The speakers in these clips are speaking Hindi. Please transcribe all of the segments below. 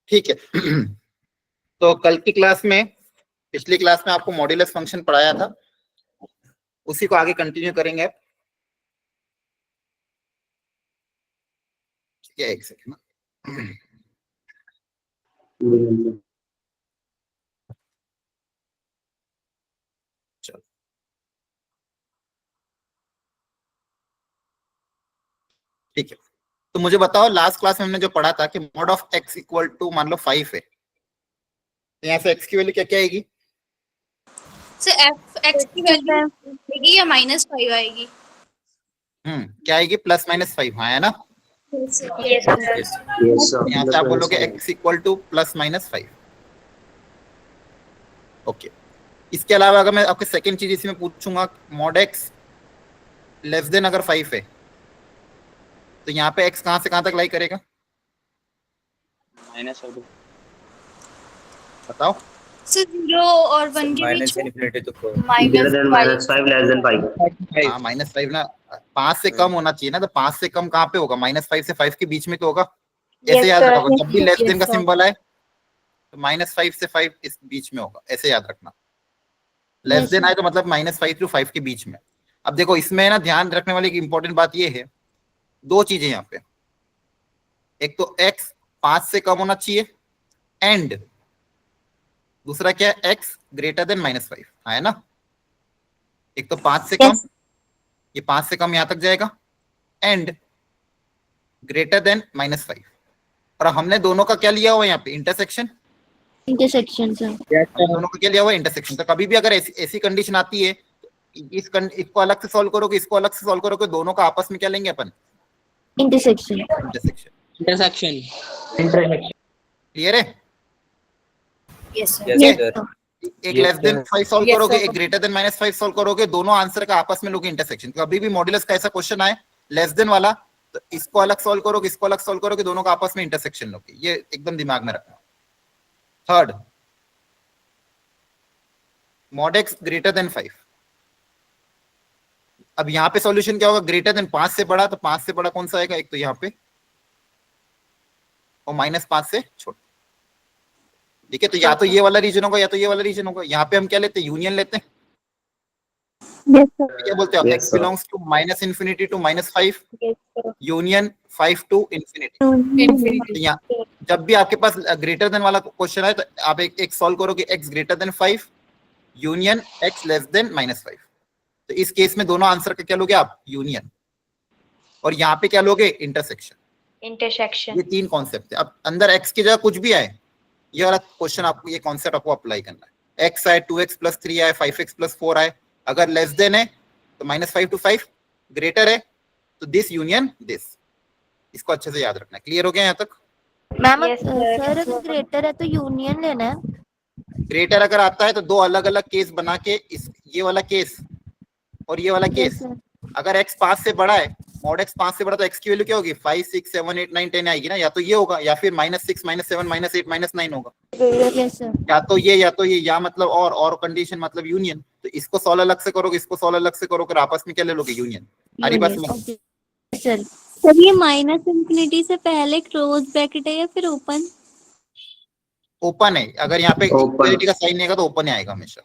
ठीक है। तो कल की क्लास में, पिछली क्लास में आपको मॉड्यूलस फंक्शन पढ़ाया था, उसी को आगे कंटिन्यू करेंगे आप। ठीक है, एक सेकंड ना। चलो ठीक है, तो मुझे बताओ लास्ट क्लास में हमने जो पढ़ा था कि mod of x equal to मान लो 5 है, तो यहाँ से एक्स की वैल्यू क्या क्या आएगी? सर एक्स की वैल्यू आएगी या -5 आएगी? क्या आएगी? +-5, हाँ है ना। यस यहाँ से आप बोलोगे एक्स इक्वल टू +-5। ओके, इसके अलावा अगर मैं आपके सेकंड चीज इसमें पूछूंगा, मॉड एक्स लेस देन अगर 5 है, तो यहाँ पे एक्स कहां से कहां तक लाई करेगा? -5 बताओ। सर 0 और 1 के बीच में ∞ to greater than -5 less than 5 हाँ -5 ना, 5 से कम होना चाहिए ना, तो 5 से कम कहाँ पे होगा? -5 से 5 के बीच में तो होगा। ऐसे याद रखो, जब भी लेस देन का सिंबल आए तो -5 से 5 इस बीच में होगा, ऐसे याद रखना। लेस देन आए तो मतलब -5 to 5 के बीच में। अब देखो इसमें ना ध्यान रखने वाली एक इंपॉर्टेंट बात ये है, दो चीजें यहाँ पे, एक तो x 5 से कम होना चाहिए, एंड दूसरा क्या है, x ग्रेटर देन -5, है ना। एक तो 5 से कम, ये 5 से कम यहां तक जाएगा, एंड ग्रेटर देन -5। और हमने दोनों का क्या लिया हुआ यहाँ पे? Intersection sir. दोनों का क्या लिया हुआ है? इंटरसेक्शन। तो कभी भी अगर ऐसी कंडीशन आती है तो इसको अलग से सॉल्व करोगे, इसको अलग से सॉल्व करोगे, दोनों का आपस में क्या लेंगे अपन? इंटरसेक्शन। क्लियर है? यस एक लेस देन 5 सॉल्व करोगे, एक ग्रेटर देन -5 सॉल्व करोगे, दोनों आंसर का आपस में लोगे इंटरसेक्शन। कभी भी मॉड्यूलस का ऐसा क्वेश्चन आए लेस देन वाला, तो इसको अलग सॉल्व करोगे, इसको अलग सॉल्व करोगे, दोनों का आपस में इंटरसेक्शन लोगे। ये एकदम दिमाग में रखना। Third, mod x greater than 5। अब यहाँ पे सॉल्यूशन क्या होगा? ग्रेटर देन 5 से बड़ा, तो 5 से बड़ा कौन सा आएगा? एक तो यहाँ पे, और -5 से छोटा। ठीक है, तो या तो ये वाला रीजन होगा या तो ये वाला रीजन होगा। यहाँ पे हम क्या लेते हैं? यूनियन लेते हैं। क्या बोलते हो? x belongs to -∞ to -5, union 5 to ∞। जब भी आपके पास ग्रेटर देन वाला क्वेश्चन आए तो आप एक सॉल्व करोगे, x greater than 5, union x less than -5। तो इस केस में दोनों आंसर का क्या लोगे आप? यूनियन। और यहाँ पे क्या लोगे? इंटरसेक्शन। ये तीन कॉन्सेप्ट है। अब अंदर x की जगह कुछ भी आए, ये वाला क्वेश्चन आपको, ये कॉन्सेप्ट आपको अप्लाई करना है। x आए, 2x + 3 आए, 5x + 4 आए, अगर लेस देन है तो -5 to 5, ग्रेटर है तो दिस यूनियन दिस। इसको अच्छे से याद रखना है। क्लियर हो गया यहाँ तक? मैम सर अगर ग्रेटर है तो यूनियन लेना है। ग्रेटर अगर आता है तो दो अलग अलग केस बना के, ये वाला केस और ये वाला केस। अगर x 5 से बड़ा है, मॉड x 5 से बड़ा, तो x की वैल्यू क्या होगी? 5 6 7 8 9 10 आएगी ना। या तो ये होगा, या फिर -6 -7 -8 -9 होगा। या तो ये, या तो ये, या मतलब और कंडीशन मतलब यूनियन। तो इसको सॉल्व अलग से करोगे, इसको सॉल्व अलग से करोगे, आपस में क्या ले लोगे? यूनियन। हमारी बात समझ? सर ये -∞ से पहले क्लोज ब्रैकेट है या फिर ओपन? ओपन है। अगर यहाँ पे इक्वालिटी का साइन नहीं आएगा तो ओपन ही आएगा हमेशा।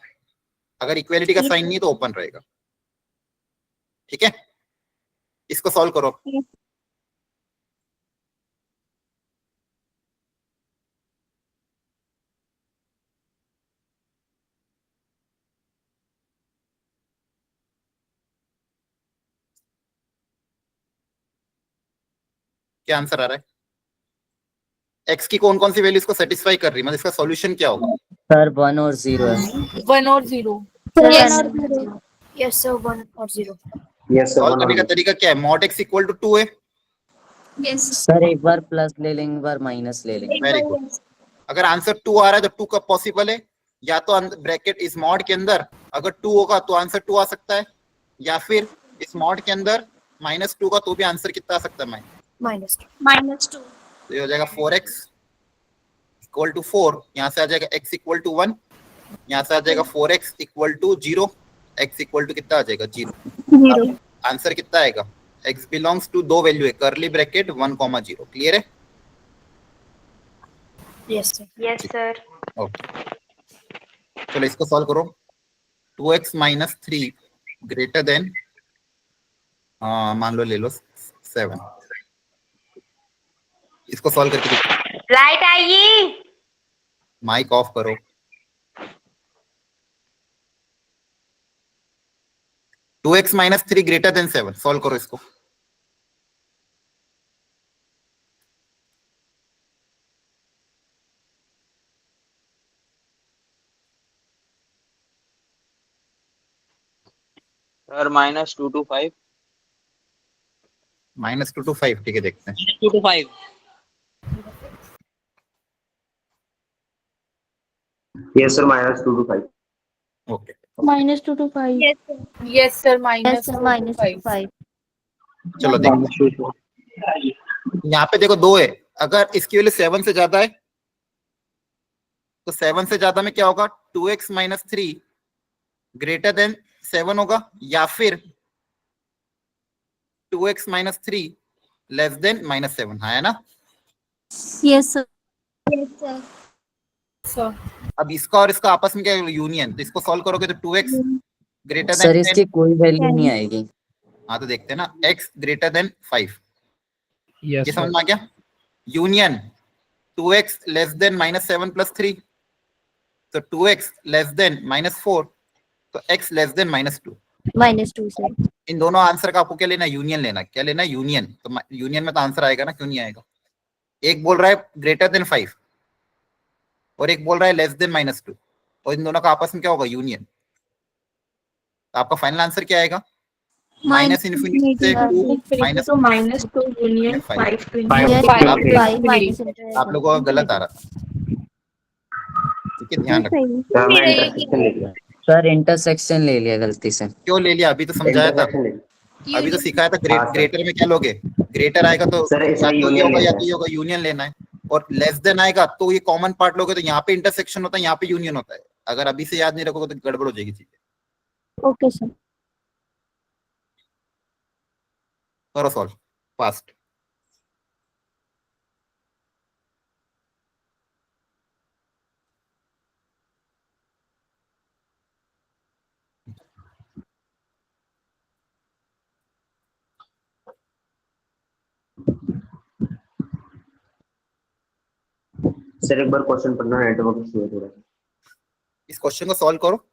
अगर इक्वालिटी का साइन नहीं है तो ओपन रहेगा। ठीक है, इसको सॉल्व करो। क्या आंसर आ रहा है? x की कौन कौन सी वैल्यू इसको सेटिस्फाई कर रही है? मतलब इसका सॉल्यूशन क्या होगा? सर 1 और 0 है। 1 और 0। यस सर 1 और 0। सॉल्व करने का तरीका क्या है? मॉड x इक्वल टू 2 है। यस सर एक बार प्लस ले लेंगे, एक बार माइनस ले लेंगे। Very good. अगर आंसर 2 आ रहा है तो 2 कब पॉसिबल है? या तो ब्रैकेट इस मॉड के अंदर अगर 2 होगा तो आंसर 2 आ सकता है, या फिर इस मॉड के अंदर -2 का तो भी आंसर कितना आ सकता है? -2। तो ये हो जाएगा 4x इक्वल टू 4। यहाँ से आ जाएगा x इक्वल टू 1, यहाँ से आ जाएगा 4x equal to 0, x equal to कितना आ जाएगा? 0। आंसर कितना आएगा? x बिलोंग्स टू दो वैल्यू है, करली ब्रैकेट 1, 0। क्लियर है? Yes, sir. Yes, sir. Okay, चलो इसको सॉल्व करो. 2x माइनस 3 ग्रेटर देन, मान लो ले लो 7. इसको सॉल्व करके दिखाओ. लाइट आएगी. माइक ऑफ करो. Two x minus 3 greater than 7, solve करो इसको. Sir -2 to 5. -2 to 5, ठीक है, देखते हैं. 2 to 5. Yes, sir. -2 to 5. Okay, -2 to 5. Yes, sir. Yes, sir. Yes, sir. -2 to 5. चलो देखो. यहाँ पे देखो 2 है. अगर इसकी वैल्यू 7 से ज्यादा है तो 7 से ज्यादा में क्या होगा? 2x माइनस 3 ग्रेटर देन 7 होगा, या फिर 2x माइनस 3 लेस देन -7, है ना? Yes, sir. Yes, sir. अब इसका और इसका आपस में क्या यूनियन, तो इसको सॉल्व करोगे तो 2x ग्रेटर सर देन इसकी 10. कोई वैल्यू नहीं आएगी. हाँ, तो देखते हैं ना. x ग्रेटर देन 5, Yes, ये sir. समझ में आ गया? Union 2x less than -7 plus 3, तो 2x लेस देन -4, तो x लेस देन -2. -2, sir. इन दोनों आंसर का आपको क्या लेना? यूनियन लेना. क्या लेना? यूनियन. तो यूनियन में तो आंसर आएगा ना, क्यों नहीं आएगा? एक बोल रहा है ग्रेटर देन 5 और एक बोल रहा है लेस देन -2, और इन दोनों का आपस में क्या होगा? यूनियन. तो आपका फाइनल आंसर क्या आएगा? माइनस इन्फिनिटी से 2 माइनस तो -2 union 5 to Yes, Five. 5 minus into आप लोगों का गलत आ रहा था. ठीक है, ध्यान रखो. सर मैं इंटरसेक्शन ले लिया. सर इंटरसेक्शन ले लिया गलती से. क्यों ले लिया? अभी तो समझाया था, इंटरसेक्शन ले लिया. अभी तो Union. सिखाया था. हाँ, सर. ग्रेटर में क्या लोगे? ग्रेटर आएगा तो सर, इसमें या तो ये union होगा या लेना तो ये होगा, यूनियन लेना है. और लेस देन आएगा तो ये कॉमन पार्ट लोगे, तो यहाँ पे इंटरसेक्शन होता है, यहाँ पे यूनियन होता है. अगर अभी से याद नहीं रखोगे तो गड़बड़ हो जाएगी चीजें. Okay, sir. करो सॉल्व फास्ट. सर एक बार क्वेश्चन पढ़ना, नेटवर्क इशू है थोड़ा. इस क्वेश्चन को सॉल्व करो.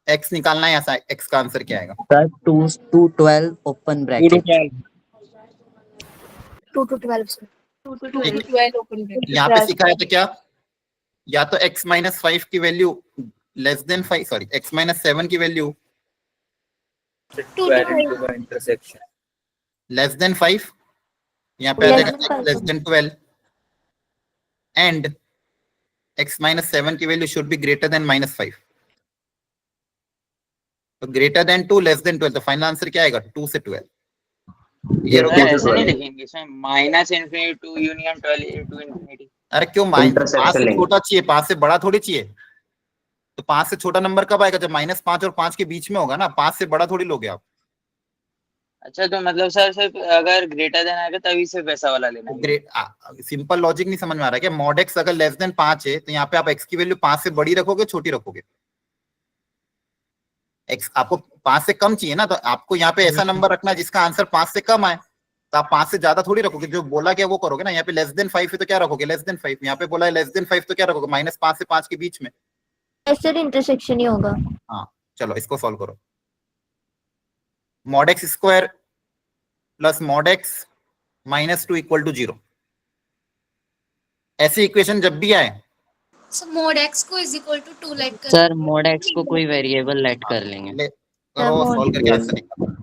x निकालना है, यहाँ x का आंसर क्या आएगा? Sir 2 to 12 open 2 to bracket. 12. 2 to 12, sir. 2 to 12 open bracket. यहाँ पे सिखाया था क्या? या तो x माइनस 5 की value less than 5, sorry x minus 7 की value 2 to 5. Intersection. Less than 5, यहाँ पे आ Less जाएगा than x 5. Less then 12, and x minus 7 की value should be greater than -5. तो ग्रेटर देन 2 लेस देन 12, तो फाइनल आंसर क्या आएगा? 2 से 12. क्लियर हो सर गया? ऐसे नहीं लिखेंगे sir, -∞ to union 12 to infinity. अरे क्यों? Intersection 5 से लेंगे. छोटा चाहिए, 5 से बड़ा थोड़ी चाहिए. तो 5 से छोटा नंबर कब आएगा? जब -5 और 5 के बीच में होगा ना. 5 से बड़ा थोड़ी लोगे आप. अच्छा, तो मतलब सर सिर्फ अगर ग्रेटर देन आएगा तभी सिर्फ वैसा वाला लेना है. ग्रेट, सिंपल लॉजिक नहीं समझ में आ रहा है क्या? मॉड एक्स अगर लेस देन 5 है तो यहाँ पे आप x की वैल्यू 5 से बड़ी रखोगे, छोटी रखोगे? x आपको 5 से कम चाहिए ना, तो आपको यहाँ पे ऐसा नंबर रखना है जिसका आंसर 5 से कम आए. तो आप 5 से ज्यादा थोड़ी रखोगे. जो बोला क्या वो करोगे ना. यहाँ पे लेस देन 5 है तो क्या रखोगे? Less than 5. यहाँ पे बोला है लेस देन 5 तो क्या रखोगे? -5 से 5 के बीच में. सर इंटरसेक्शन ही होगा. हाँ, चलो इसको सॉल्व करो. Mod x square plus mod x -2 equal to 0. ऐसी इक्वेशन जब भी आए, So mod x को is equal to 2 let कर. सर मोड एक्स को कोई वेरिएबल लेट कर लेंगे. करो, mod सॉल्व करके Yes. आंसर निकालो.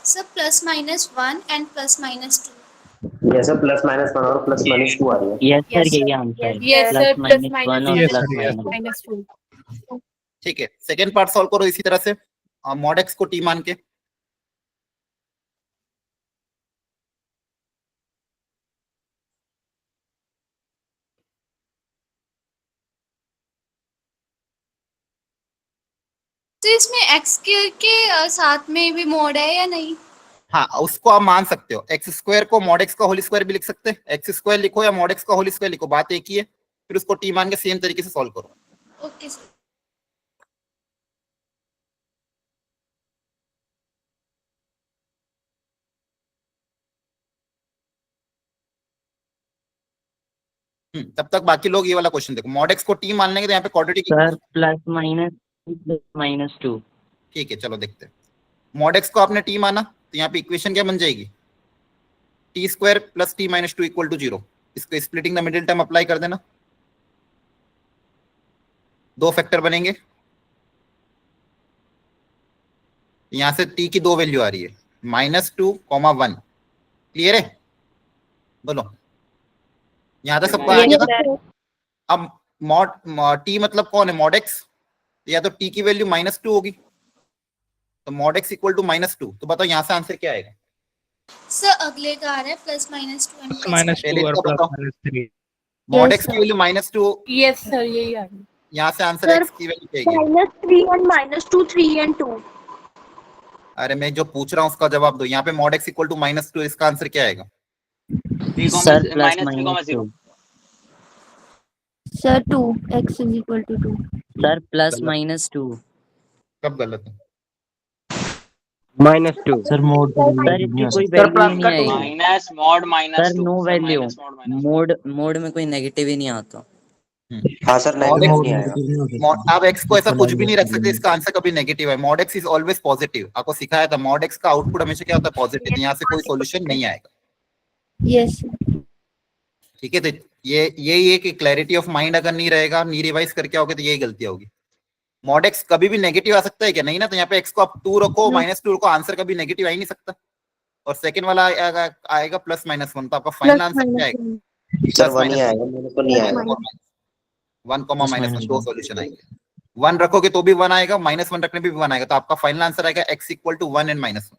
Sir plus minus 1 and plus minus 2. Yes sir, plus minus 1 और प्लस माइनस 2 आ रही है। यस सर, Yes, यही sir. Answer Yes, plus sir, plus minus one minus और one plus and minus. minus two. ठीक है, सेकेंड पार्ट सॉल्व करो इसी तरह से, मॉड एक्स को टी मान के। तो इसमें x के साथ में भी मोड है या नहीं? हाँ, उसको आप मान सकते हो, एक्स स्क्वायर को मॉड एक्स का होल स्क्वायर भी लिख सकते हैं, एक्स स्क्वायर लिखो या मॉड एक्स का होल स्क्वायर लिखो, बात एक ही है। फिर उसको टी मान के सेम तरीके से सॉल्व करो। Okay sir. तब तक बाकी लोग ये वाला क्वेश्चन देखो, मॉड एक्स को टी मान लेंगे तो यहाँ पे क्वाड्रेटिक सर प्लस माइनस 2। ठीक है, चलो देखते हैं। मॉड एक्स को आपने टी माना तो यहाँ पे इक्वेशन क्या बन जाएगी, t square plus t minus 2 equal to 0। इसको splitting the middle term apply कर देना, दो फैक्टर बनेंगे, यहां से टी की दो वैल्यू आ रही है, -2, 1। क्लियर है, बोलो यहां तक सबको आ गया था। अब मॉड टी मतलब कौन है, मॉड एक्स, या तो टी की वैल्यू -2 होगी, तो मॉड एक्स इक्वल टू -2। तो बताओ यहाँ से आंसर क्या आएगा। सर अगले का आ रहा है प्लस माइनस 2 एंड पहले इसका बताओ, मॉड एक्स की वैल्यू -2, Yes, sir, यही आ रही है. यहाँ से आंसर एक्स की वैल्यू क्या आएगी। -3 and -2, 3 and 2. अरे मैं जो पूछ रहा हूँ उसका जवाब दो, यहाँ पे मॉड एक्स इक्वल टू -2, इसका आंसर क्या आएगा। Sir plus minus 2। Sir, 2. X is equal to 2. Sir plus minus 2। कब गलत है, -2 सर मोड सर इसकी कोई वैल्यू ही नहीं आएगी। Minus mod minus sir no value, mod में कोई नेगेटिव ही नहीं आता। हाँ सर, मॉड नेगेटिव नहीं आएगा। आप एक्स को ऐसा कुछ भी नहीं रख सकते, इसका आंसर कभी नेगेटिव है। Mod x is always positive, आपको सिखाया था, मॉड एक्स का आउटपुट हमेशा क्या होता है, पॉजिटिव। यहाँ से कोई सॉल्यूशन नहीं आएगा। Yes. ठीक है, तो ये कि क्लैरिटी ऑफ माइंड अगर नहीं रहेगा, नहीं रिवाइज करके आओगे तो यही गलती होगी। मॉड एक्स कभी भी नेगेटिव आ सकता है क्या, नहीं ना, तो यहाँ पे एक्स को आप 2 रखो, -2 रखो, आंसर कभी नेगेटिव आ ही नहीं सकता। और सेकंड वाला आएगा +-1, तो आपका फाइनल आंसर क्या आएगा, सर 1 ही आएगा, मेरे को नहीं आएगा। 1, -1, दो सॉल्यूशन आएंगे। 1 रखोगे तो भी 1 आएगा, -1 रखने पे भी 1 आएगा, तो आपका फाइनल आंसर आएगा x equal to 1 and -1।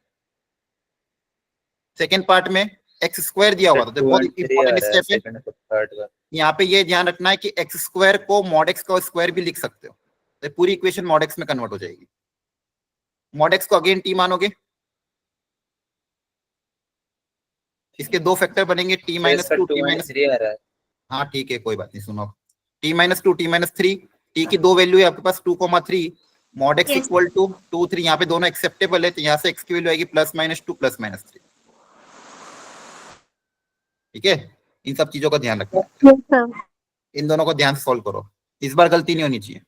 Second part में एक्स स्क्वायर दिया हुआ था, तो बहुत इंपॉर्टेंट स्टेप है। यहाँ पे ये ध्यान रखना है कि एक्स स्क्वायर को मॉड एक्स का स्क्वायर भी लिख सकते हो, तो पूरी इक्वेशन मॉड एक्स में कन्वर्ट हो जाएगी। मॉड एक्स को अगेन टी मानोगे, इसके दो फैक्टर बनेंगे, t -2 t -3 आ रहा है। हाँ ठीक है, कोई बात नहीं, सुनो, t -2 t -3, t की दो वैल्यू है आपके पास 2,3, मॉड एक्स इक्वल टू 2, 3, यहाँ पे दोनों एक्सेप्टेबल है, तो यहाँ से x की वैल्यू आएगी +-2 +-3। ठीक है, इन सब चीजों का ध्यान रखना, Yes, sir. इन दोनों को ध्यान से सॉल्व करो, इस बार गलती नहीं होनी चाहिए।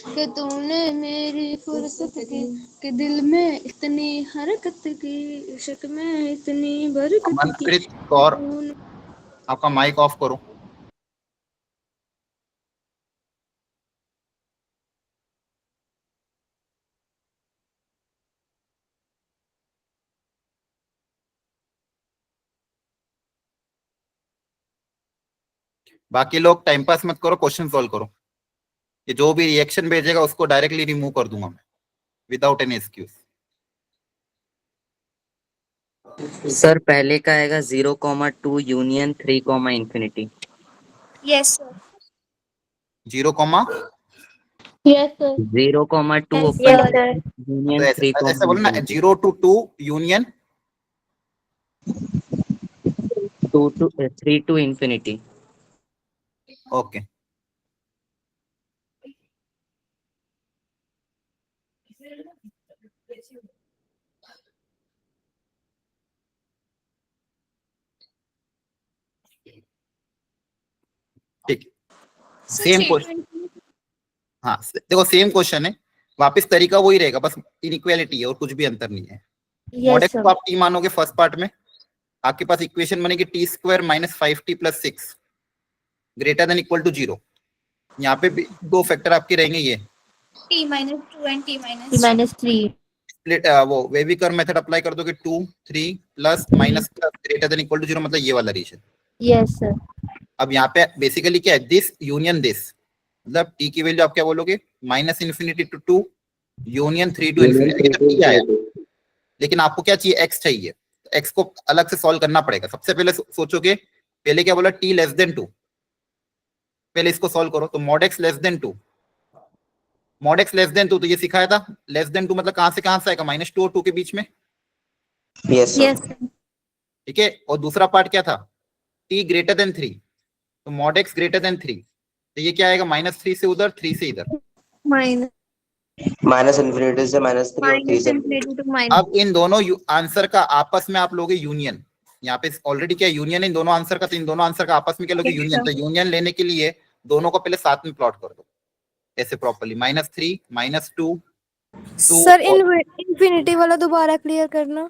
कि तूने मेरी फुर्सत की कि दिल में इतनी हरकत की, इश्क में इतनी बरकत की। मनप्रीत कौर, आपका माइक ऑफ करो। बाकी लोग टाइम पास मत करो, क्वेश्चन सॉल्व करो। ये जो भी रिएक्शन भेजेगा उसको डायरेक्टली रिमूव कर दूंगा मैं, विदाउट एनी एक्सक्यूज। सर पहले का आएगा 0,2 union 3,∞। Yes sir. 0, Yes, sir. 0,2 Yes, open sir. Union ऐसे बोलो ना, 0 to 2 union 3 to infinity. Okay ठीक, सेम क्वेश्चन। हाँ देखो सेम क्वेश्चन है, वापस तरीका वही रहेगा, बस इनइक्वालिटी है और कुछ भी अंतर नहीं है। मॉडेक्स को आप टी मानोगे फर्स्ट पार्ट में, आपके पास इक्वेशन बनेगी t square minus 5t plus 6 greater than equal to 0। यहाँ पे भी दो फैक्टर आपके रहेंगे, ये t minus 2 and t t minus minus 3 split वो वेविकर मेथड अप्लाई कर दोगे 2 3 plus minus greater than equal to 0, मतलब ये वाला रीजन। yes sir अब यहाँ पे बेसिकली क्या है, दिस यूनियन दिस, मतलब टी की वैल्यू आप क्या बोलोगे minus infinity to 2 union 3 to infinity. तो टी आया, लेकिन आपको क्या चाहिए, एक्स चाहिए, एक्स को अलग से सॉल्व करना पड़ेगा। सबसे पहले सोचोगे, पहले क्या बोला, टी लेस देन 2, पहले इसको सॉल्व करो। तो mod x less than 2, mod x less than 2, तो ये सिखाया था लेस देन 2 मतलब कहां से आएगा, -2 और 2 के बीच में। यस yes ठीक है, और दूसरा पार्ट क्या था, टी ग्रेटर देन 3, तो मॉड एक्स ग्रेटर देन 3, तो ये क्या आएगा, -3 से उधर 3 से इधर। minus माइनस इन्फिनिटी से -3 और 3 minus से infinity to minus अब इन दोनों आंसर का आपस में आप लोगे यूनियन, यहाँ पे ऑलरेडी क्या यूनियन है इन दोनों आंसर का, तो इन दोनों आंसर का आपस में क्या लोगे यूनियन। तो यूनियन लेने के लिए दोनों को पहले साथ में प्लॉट कर दो ऐसे प्रॉपर्ली, -3 -2 सर इन्फिनिटी वाला दोबारा क्लियर करना।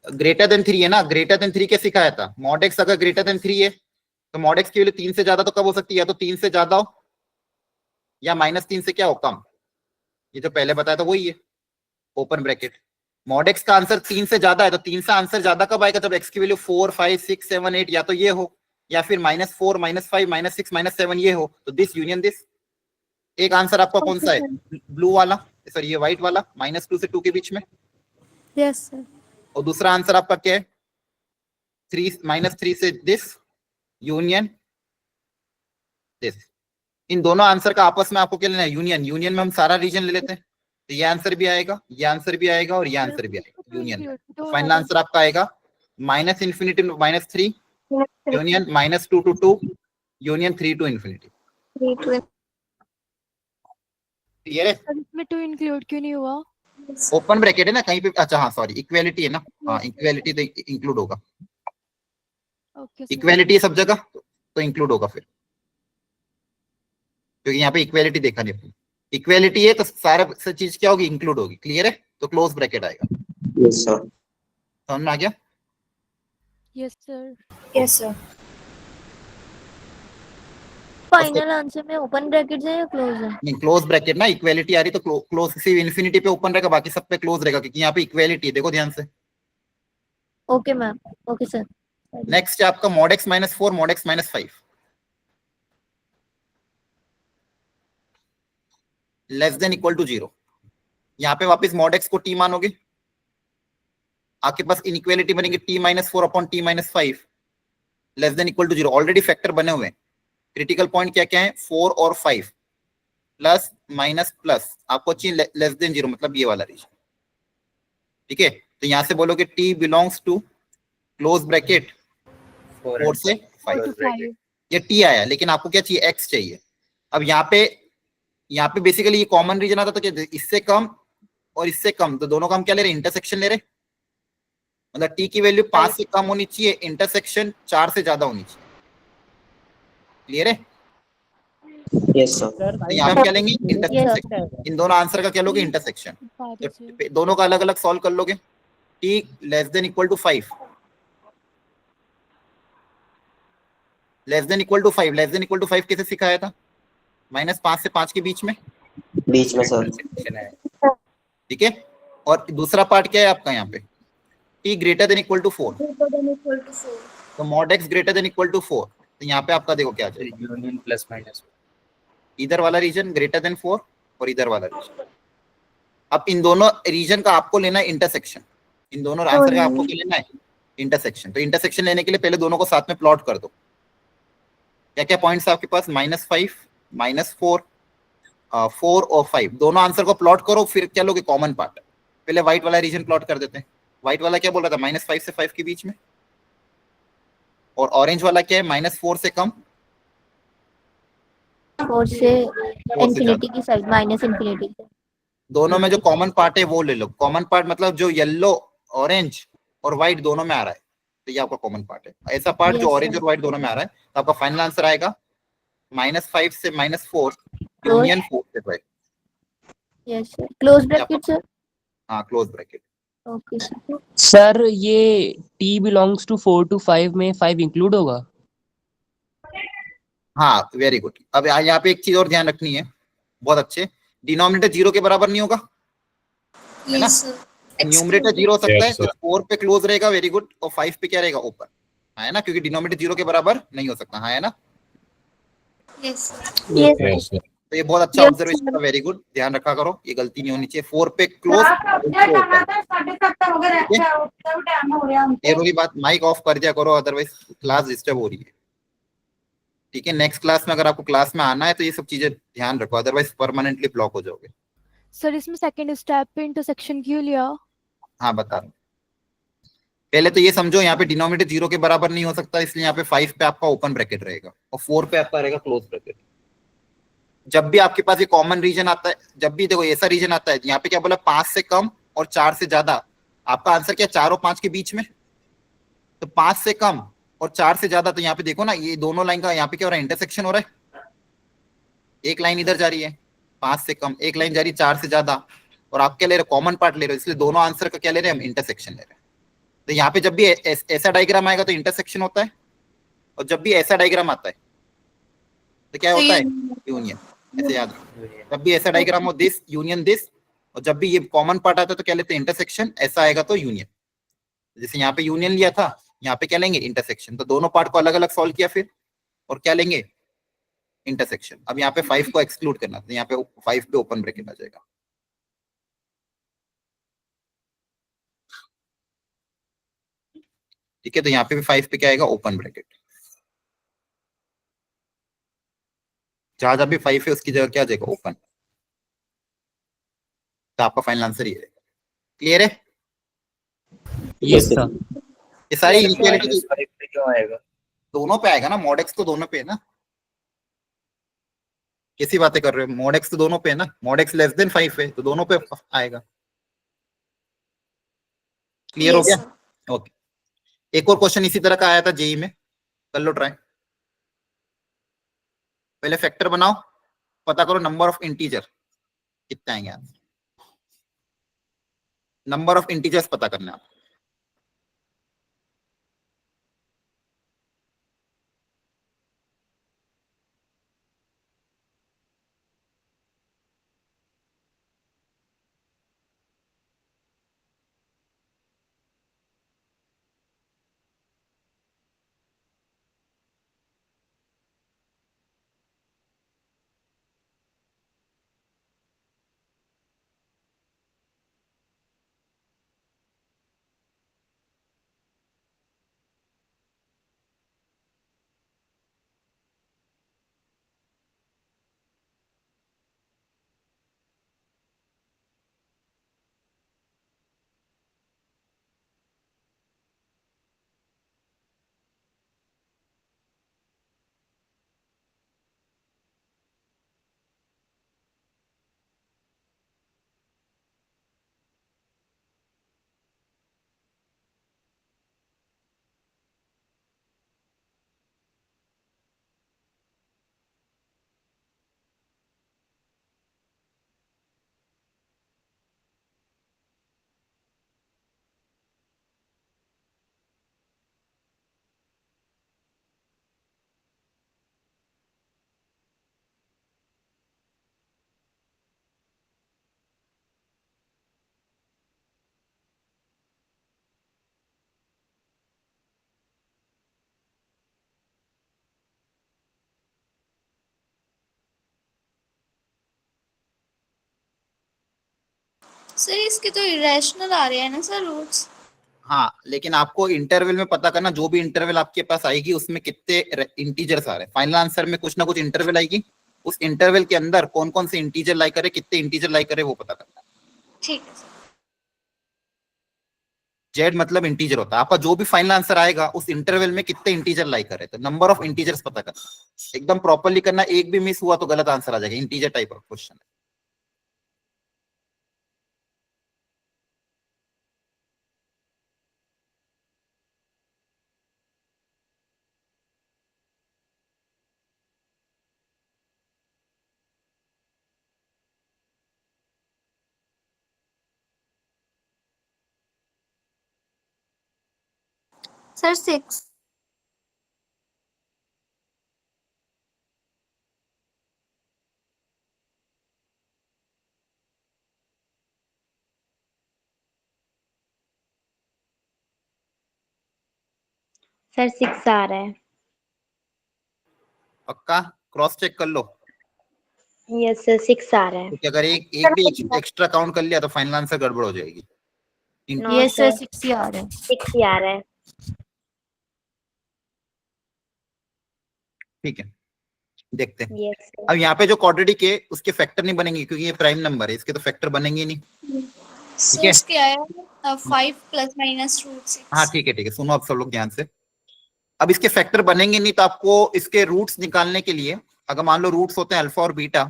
ग्रेटर देन 3 है ना, ग्रेटर देन 3 के सिखाया था। मॉड एक्स अगर ग्रेटर देन 3 है तो मॉड एक्स की वैल्यू 3 से ज्यादा तो कब हो सकती है, या तो 3 से ज्यादा हो या -3 से क्या हो, कम। ये जो पहले बताया था वही है, ओपन ब्रैकेट। मॉड एक्स का आंसर 3 से ज्यादा है, तो 3 से आंसर ज्यादा कब आएगा, जब एक्स की वैल्यू 4 5 6 7 8 या तो ये हो, या फिर -4 -5 -6 -7 ये हो, तो दिस यूनियन दिस। एक आंसर आपका कौन सा है, ब्लू वाला, सॉरी ये व्हाइट वाला, -2 से 2 के बीच में। Yes sir. और दूसरा आंसर आपका क्या है, 3 से दिस यूनियन दिस। इन दोनों आंसर का आपस में आपको क्या लेना है, यूनियन। यूनियन में हम सारा रीजन ले लेते हैं, तो ये आंसर भी आएगा, ये आंसर भी आएगा और ये आंसर भी आएगा यूनियन। फाइनल आंसर आपका आएगा -infinity to -3 union -2 to 2 union 3 to infinity. Clear है? इसमें 2 इंक्लूड क्यों नहीं हुआ? ओपन ब्रैकेट है ना कहीं पे, अच्छा हाँ सॉरी, इक्वालिटी है ना, हाँ इक्वालिटी तो इंक्लूड होगा, ओके इक्वालिटी सब जगह तो इंक्लूड होगा फिर, क्योंकि यहाँ पे इक्वालिटी देखा नहीं अपनी। इक्वालिटी है तो सारा चीज क्या होगी, इंक्लूड होगी। क्लियर है? तो क्लोज ब्रैकेट आएगा। Yes sir. समझ में आ गया? Yes sir. yes sir final answer में ओपन ब्रैकेट है या क्लोज है? नहीं क्लोज ब्रैकेट ना, इक्वालिटी आ रही तो क्लोज, सिर्फ इन्फिनिटी पे ओपन रहेगा, बाकी सब पे क्लोज रहेगा, क्योंकि यहाँ पे इक्वालिटी है, देखो ध्यान से। Okay ma'am, okay sir. Next है आपका mod x -4 mod x -5 less than equal to 0। यहाँ पे वापस मॉड एक्स को टी मानोगे, आपके पास इनइक्वालिटी बनेगी t-4 upon t-5 less than equal to 0। Already factor बने हुए हैं, क्रिटिकल पॉइंट क्या क्या है, 4 और 5 प्लस माइनस प्लस, आपको चाहिए लेस देन 0, मतलब ये वाला रीजन। ठीक है, तो यहां से बोलोगे t belongs to close bracket 4 से 5। ये t आया, लेकिन आपको क्या चाहिए, x चाहिए। अब यहाँ पे बेसिकली ये कॉमन रीजन आता, तो क्या इससे कम और इससे कम, तो दोनों का हम क्या ले रहे हैं, इंटरसेक्शन ले रहे, मतलब t की वैल्यू 5 से कम होनी चाहिए, इंटरसेक्शन 4 से ज्यादा होनी चाहिए। क्लियर है? Yes sir. तो यहाँ पे क्या लेंगे, इंटरसेक्शन। इन दोनों आंसर का क्या लोगे, इंटरसेक्शन। तो दोनों का अलग अलग सॉल्व कर लोगे। t less than equal to 5 less than equal to 5 less than equal to 5 कैसे सिखाया था, -5 से 5 के बीच में सर। ठीक है। और दूसरा पार्ट क्या है आपका, यहाँ पे t greater than equal to 4, तो mod x greater than equal to 4, तो यहाँ पे आपका देखो क्या चाहिए, यूनियन प्लस माइनस, इधर वाला रीजन ग्रेटर देन 4 और इधर वाला रीजन। अब इन दोनों रीजन का आपको लेना है इंटरसेक्शन, इन दोनों आंसर का आपको क्या लेना है, इंटरसेक्शन। तो इंटरसेक्शन लेने के लिए पहले दोनों को साथ में प्लॉट कर दो। क्या क्या पॉइंट्स आपके पास, -5 -4 4 और 5, दोनों आंसर को प्लॉट करो, फिर क्या लोगे, कॉमन पार्ट। पहले व्हाइट वाला रीजन प्लॉट कर देते हैं। व्हाइट वाला क्या बोल रहा था, -5 से 5 के बीच में, और ऑरेंज वाला क्या है, -4 से कम, 4 से 4 से इंफिनिटी ज्यादा। की साइड, माइनस इंफिनिटी से। दोनों में जो कॉमन पार्ट है वो ले लो। कॉमन पार्ट मतलब जो येलो, ऑरेंज और व्हाइट दोनों में आ रहा है, तो ये आपका कॉमन पार्ट है। ऐसा पार्ट जो Yes, ऑरेंज sir. और व्हाइट दोनों में आ रहा है, तो आपका फाइनल आंसर आएगा -5 से -4 Close. यूनियन 4 से 5। यस सर, क्लोज ये ब्रैकेट आपका, सर। हाँ close bracket. Okay sir. Sir ये t बिलोंग्स टू 4 to 5 में 5 इंक्लूड होगा? हाँ वेरी गुड। अब यहाँ पे एक चीज और ध्यान रखनी है, बहुत अच्छे, डिनोमिनेटर 0 के बराबर नहीं होगा, है ना? न्यूमरेटर 0 हो सकता है, तो 4 पे क्लोज रहेगा, वेरी गुड, और 5 पे क्या रहेगा, ओपन, है ना? क्योंकि डिनोमिनेटर 0 के बराबर नहीं हो सकता, हाँ है ना? Yes Yes. तो ये बहुत अच्छा Yes, ऑब्जर्वेशन sir. था, वेरी गुड, ध्यान रखा करो, ये गलती नहीं होनी चाहिए। 4 पे क्लोज, ये वाली बात माइक ऑफ कर दिया करो, अदरवाइज क्लास डिस्टर्ब हो रही है। ठीक है, नेक्स्ट क्लास में अगर आपको क्लास में आना है तो ये सब चीजें ध्यान रखो, अदरवाइज परमानेंटली ब्लॉक हो जाओगे। सर इसमें सेकंड स्टेप पे इंटरसेक्शन क्यों लिया? हाँ बता रहा हूँ। पहले तो ये समझो, यहाँ पे डिनोमिनेटर 0 के बराबर नहीं हो सकता, इसलिए यहाँ पे 5 पे आपका ओपन ब्रैकेट रहेगा और 4 पे आपका रहेगा क्लोज ब्रैकेट। जब भी आपके पास ये कॉमन रीजन आता है, जब भी देखो ऐसा रीजन आता है, यहाँ पे क्या बोला, 5 से कम और 4 से ज्यादा, आपका आंसर क्या, 4 और 5 के बीच में, तो 5 से कम और 4 से ज्यादा, तो यहाँ पे देखो ना, ये दोनों लाइन का यहाँ पे क्या हो रहा है, इंटरसेक्शन हो रहा है। एक लाइन इधर जा रही है 5 से कम, एक लाइन जा रही है 4 से ज्यादा, और आप क्या ले रहे हो, कॉमन पार्ट ले रहे हो, इसलिए दोनों आंसर का क्या ले रहे हैं हम, इंटरसेक्शन ले रहे हैं। तो यहाँ पे जब भी ऐसा डायग्राम आएगा तो इंटरसेक्शन होता है, और जब भी ऐसा डायग्राम आता है तो क्या होता है, यूनियन। ऐसे याद रखो, जब भी ऐसा डायग्राम हो, दिस यूनियन दिस, और जब भी ये कॉमन पार्ट आता है तो क्या लेते हैं, इंटरसेक्शन, ऐसा आएगा तो यूनियन। जैसे यहाँ पे यूनियन लिया था, यहाँ पे क्या लेंगे, इंटरसेक्शन। तो दोनों पार्ट को अलग अलग सॉल्व किया फिर, और क्या लेंगे, इंटरसेक्शन। अब यहाँ पे 5 को एक्सक्लूड करना, तो यहाँ पे 5 पे ओपन ब्रैकेट आ जाएगा। ठीक है, तो यहाँ पे भी 5 पे क्या आएगा, ओपन ब्रैकेट। जहां जहां भी 5 है उसकी जगह क्या आ जाएगा, ओपन। तो आपका फाइनल आंसर ये है। क्लियर है? Yes sir. ये सारी इनइक्वालिटी -5 पे क्यों आएगा? दोनों पे आएगा ना, मॉड एक्स तो दोनों पे है ना। कैसी बातें कर रहे हो, मॉड एक्स तो दोनों पे है ना, मॉड एक्स लेस देन 5 है तो दोनों पे आएगा। क्लियर हो गया? ओके। एक और क्वेश्चन इसी तरह का आया था जेई में, कर लो ट्राई। पहले फैक्टर बनाओ, पता करो नंबर ऑफ इंटीजर कितने आएंगे आंसर। नंबर ऑफ इंटीजर्स पता करना है आपको। सर इसके तो इरेशनल आ रहे हैं ना सर रूट्स। हाँ, लेकिन आपको इंटरवल में पता करना, जो भी इंटरवल आपके पास आएगी उसमें कितने इंटीजर्स आ रहे हैं। फाइनल आंसर में कुछ ना कुछ इंटरवल आएगी, उस इंटरवल के अंदर कौन कौन से इंटीजर लाई करे, कितने इंटीजर लाई करे, वो पता करना। ठीक है सर। जेड मतलब इंटीजर होता है। आपका जो भी फाइनल आंसर आएगा उस इंटरवल में कितने इंटीजर लाई कर रहे थे, नंबर ऑफ इंटीजर्स पता करना, एकदम प्रॉपरली करना। एक भी मिस हुआ तो गलत आंसर आ जाएगा। इंटीजर टाइप ऑफ क्वेश्चन है। सर 6। सर 6 आ रहा है। पक्का क्रॉस चेक कर लो, यस सर 6 आ रहा है। क्योंकि अगर एक भी एक्स्ट्रा काउंट कर लिया तो फाइनल आंसर गड़बड़ हो जाएगी। यस सर 6 ही आ रहा है। 6 ही आ रहा है। ठीक है, देखते हैं। Yes sir. अब यहाँ पे जो क्वाड्रेटिक है उसके फैक्टर नहीं बनेंगे क्योंकि ये प्राइम नंबर है, इसके तो फैक्टर बनेंगे ही नहीं। ठीक है, इसके आया 5 प्लस माइनस रूट 6। हाँ ठीक है, सुनो आप सब लोग ध्यान से। अब इसके फैक्टर बनेंगे नहीं तो आपको इसके रूट्स निकालने के लिए, अगर मान लो रूट्स होते हैं अल्फा और बीटा,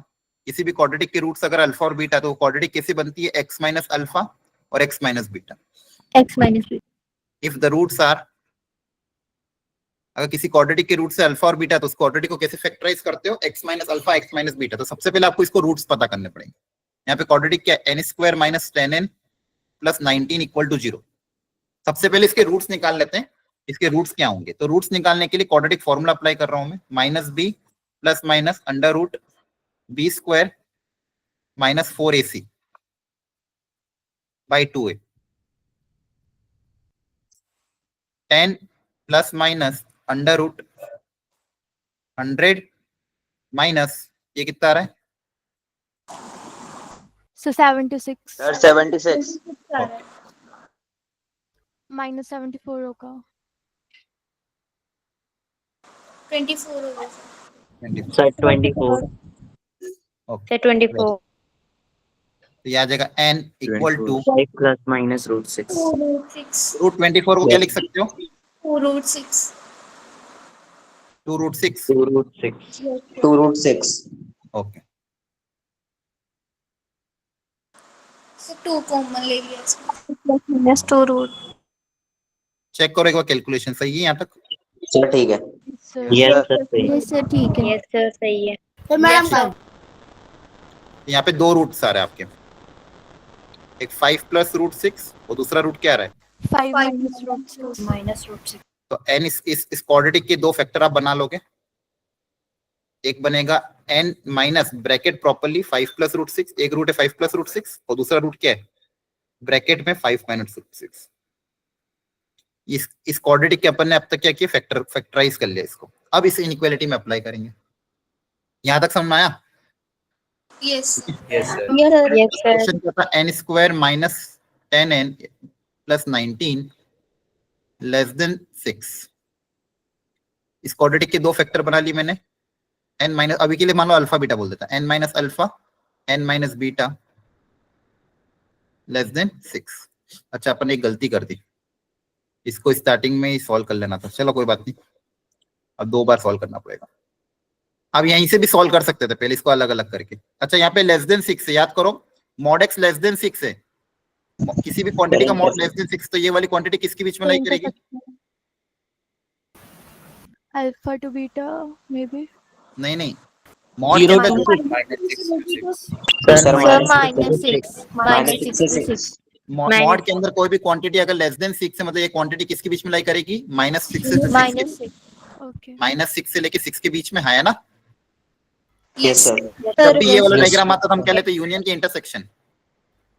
किसी भी क्वाड्रेटिक के रूट्स अगर अल्फा और बीटा, तो क्वाड्रेटिक कैसे बनती है, एक्स माइनस अल्फा और x minus beta. x minus b। If the roots are, अगर किसी क्वाड्रेटिक के रूट से अल्फा और बीटा तो उस क्वाड्रेटिक को कैसे फैक्टराइज करते हो, x minus alpha x minus beta. तो सबसे पहले आपको इसको रूट्स पता करने पड़ेंगे। यहाँ पे क्वाड्रेटिक क्या है, n² minus 10n plus 19 equal to 0। सबसे पहले इसके रूट्स निकाल लेते हैं, इसके रूट्स क्या होंगे। तो रूट्स निकालने के लिए क्वाड्रेटिक फॉर्मूला अप्लाई कर रहा हूं मैं, minus b plus minus under root b² minus 4ac by 2a, 10 plus minus under root 100 minus ये कितना आ रहा है, So 76 सर 76 minus 74 होगा। 24 हो गया सर। सर 24। सर 24। तो ये आ जाएगा n equal to 5 plus minus root 6। Root 6 root 24 को क्या लिख सकते हो, 2 root 6 2 root 6। 2 root 6। 2 root 6. Okay, sir 2 common ले लिया इसमें। Minus 2 root. चेक करो एक बार कैलकुलेशन सही है यहाँ तक। सर ठीक है। सर यस सर सही। यस सर ठीक है। यस सर सही है। सर मैडम यहाँ पे दो रूट्स आ रहे हैं आपके, एक 5 प्लस रूट 6 और दूसरा रूट क्या आ रहा है 5 minus root 6 तो n इस क्वाड्रेटिक के दो फैक्टर आप बना लोगे। एक बनेगा n minus bracket properly 5 plus root 6, एक रूट है 5 प्लस रूट 6 और दूसरा रूट क्या है ब्रैकेट में 5 माइनस रूट 6। इस क्वाड्रेटिक के अपन ने अब तक क्या किया, फैक्टराइज कर लिया इसको। अब इस इनइक्वालिटी में अप्लाई करेंगे। यहां तक समझ में आया? Yes yes sir. क्वेश्चन क्या था, n² minus 10n plus 19 less than 6। इस क्वाड्रेटिक के दो फैक्टर बना लिए मैंने, n माइनस, अभी के लिए मान लो अल्फा बीटा बोल देता, n minus alpha n minus beta less than 6। अच्छा अपन एक गलती कर दी, इसको स्टार्टिंग में ही सॉल्व कर लेना था, चलो कोई बात नहीं, अब दो बार सॉल्व करना पड़ेगा। अब यहीं से भी सॉल्व कर सकते थे पहले इसको अलग अलग करके। अच्छा यहाँ पे लेस देन 6 है, याद करो मॉड x लेस देन 6 है, किसी भी क्वांटिटी का मॉड लेस देन 6, तो ये वाली क्वांटिटी किसके बीच में लाई करेगी, alpha to beta maybe नहीं मॉड Zero के to अंदर sir sir minus minus 6 minus 6 mod के अंदर कोई भी क्वांटिटी अगर लेस देन 6 है मतलब ये क्वांटिटी किसके बीच में लाई करेगी, माइनस 6 से माइनस 6। okay माइनस 6 से लेके 6 के बीच में है ना। Yes sir. जब भी ये वाला डायग्राम आता तो हम क्या लेते हैं, यूनियन की इंटरसेक्शन।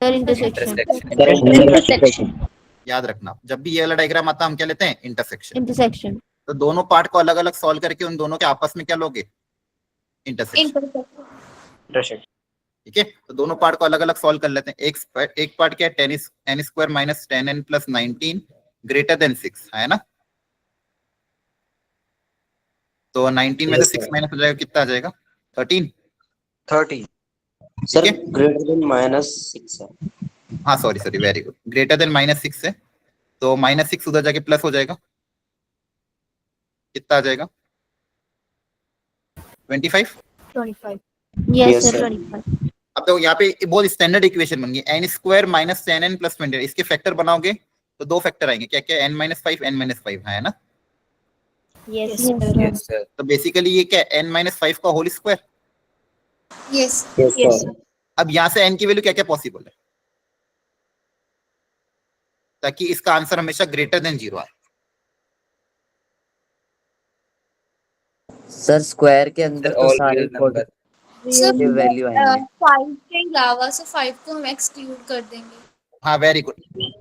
Sir intersection intersection. याद रखना जब भी ये वाला डायग्राम आता हम क्या लेते हैं, इंटरसेक्शन। इंटरसेक्शन। तो दोनों पार्ट को अलग अलग सॉल्व करके उन दोनों के आपस में क्या लोगे, इंटरसेक्शन। ठीक है, तो दोनों पार्ट को अलग अलग सॉल्व कर लेते हैं। एक पार्ट क्या है, n² minus 10n plus 19 greater than 6 है ना। तो 19 में से 6 माइनस हो जाएगा, कितना आ जाएगा 13। 30 सर ग्रेटर देन माइनस 6 है। हाँ sorry very good, greater than minus 6 है तो -6 उधर जाके प्लस हो जाएगा, कितना आ जाएगा 25। 25 Yes, Yes, sir. sir. 25. अब तो यहाँ पे बहुत स्टैंडर्ड इक्वेशन बन गई, n square minus 10n plus 20, इसके फैक्टर बनाओगे तो दो फैक्टर आएंगे, क्या क्या n-5 n-5 है ना। Yes, sir. तो बेसिकली ये क्या n-5 का whole square. Yes. Yes, Yes, sir. अब यहाँ से n की वैल्यू क्या क्या पॉसिबल है, ताकि इसका आंसर हमेशा ग्रेटर देन 0 आए। सर स्क्वायर के अंदर तो all सारे real number. पॉजिटिव वैल्यू आएंगे। 5 के अलावा से 5 को हम एक्सक्लूड कर देंगे। हाँ very good,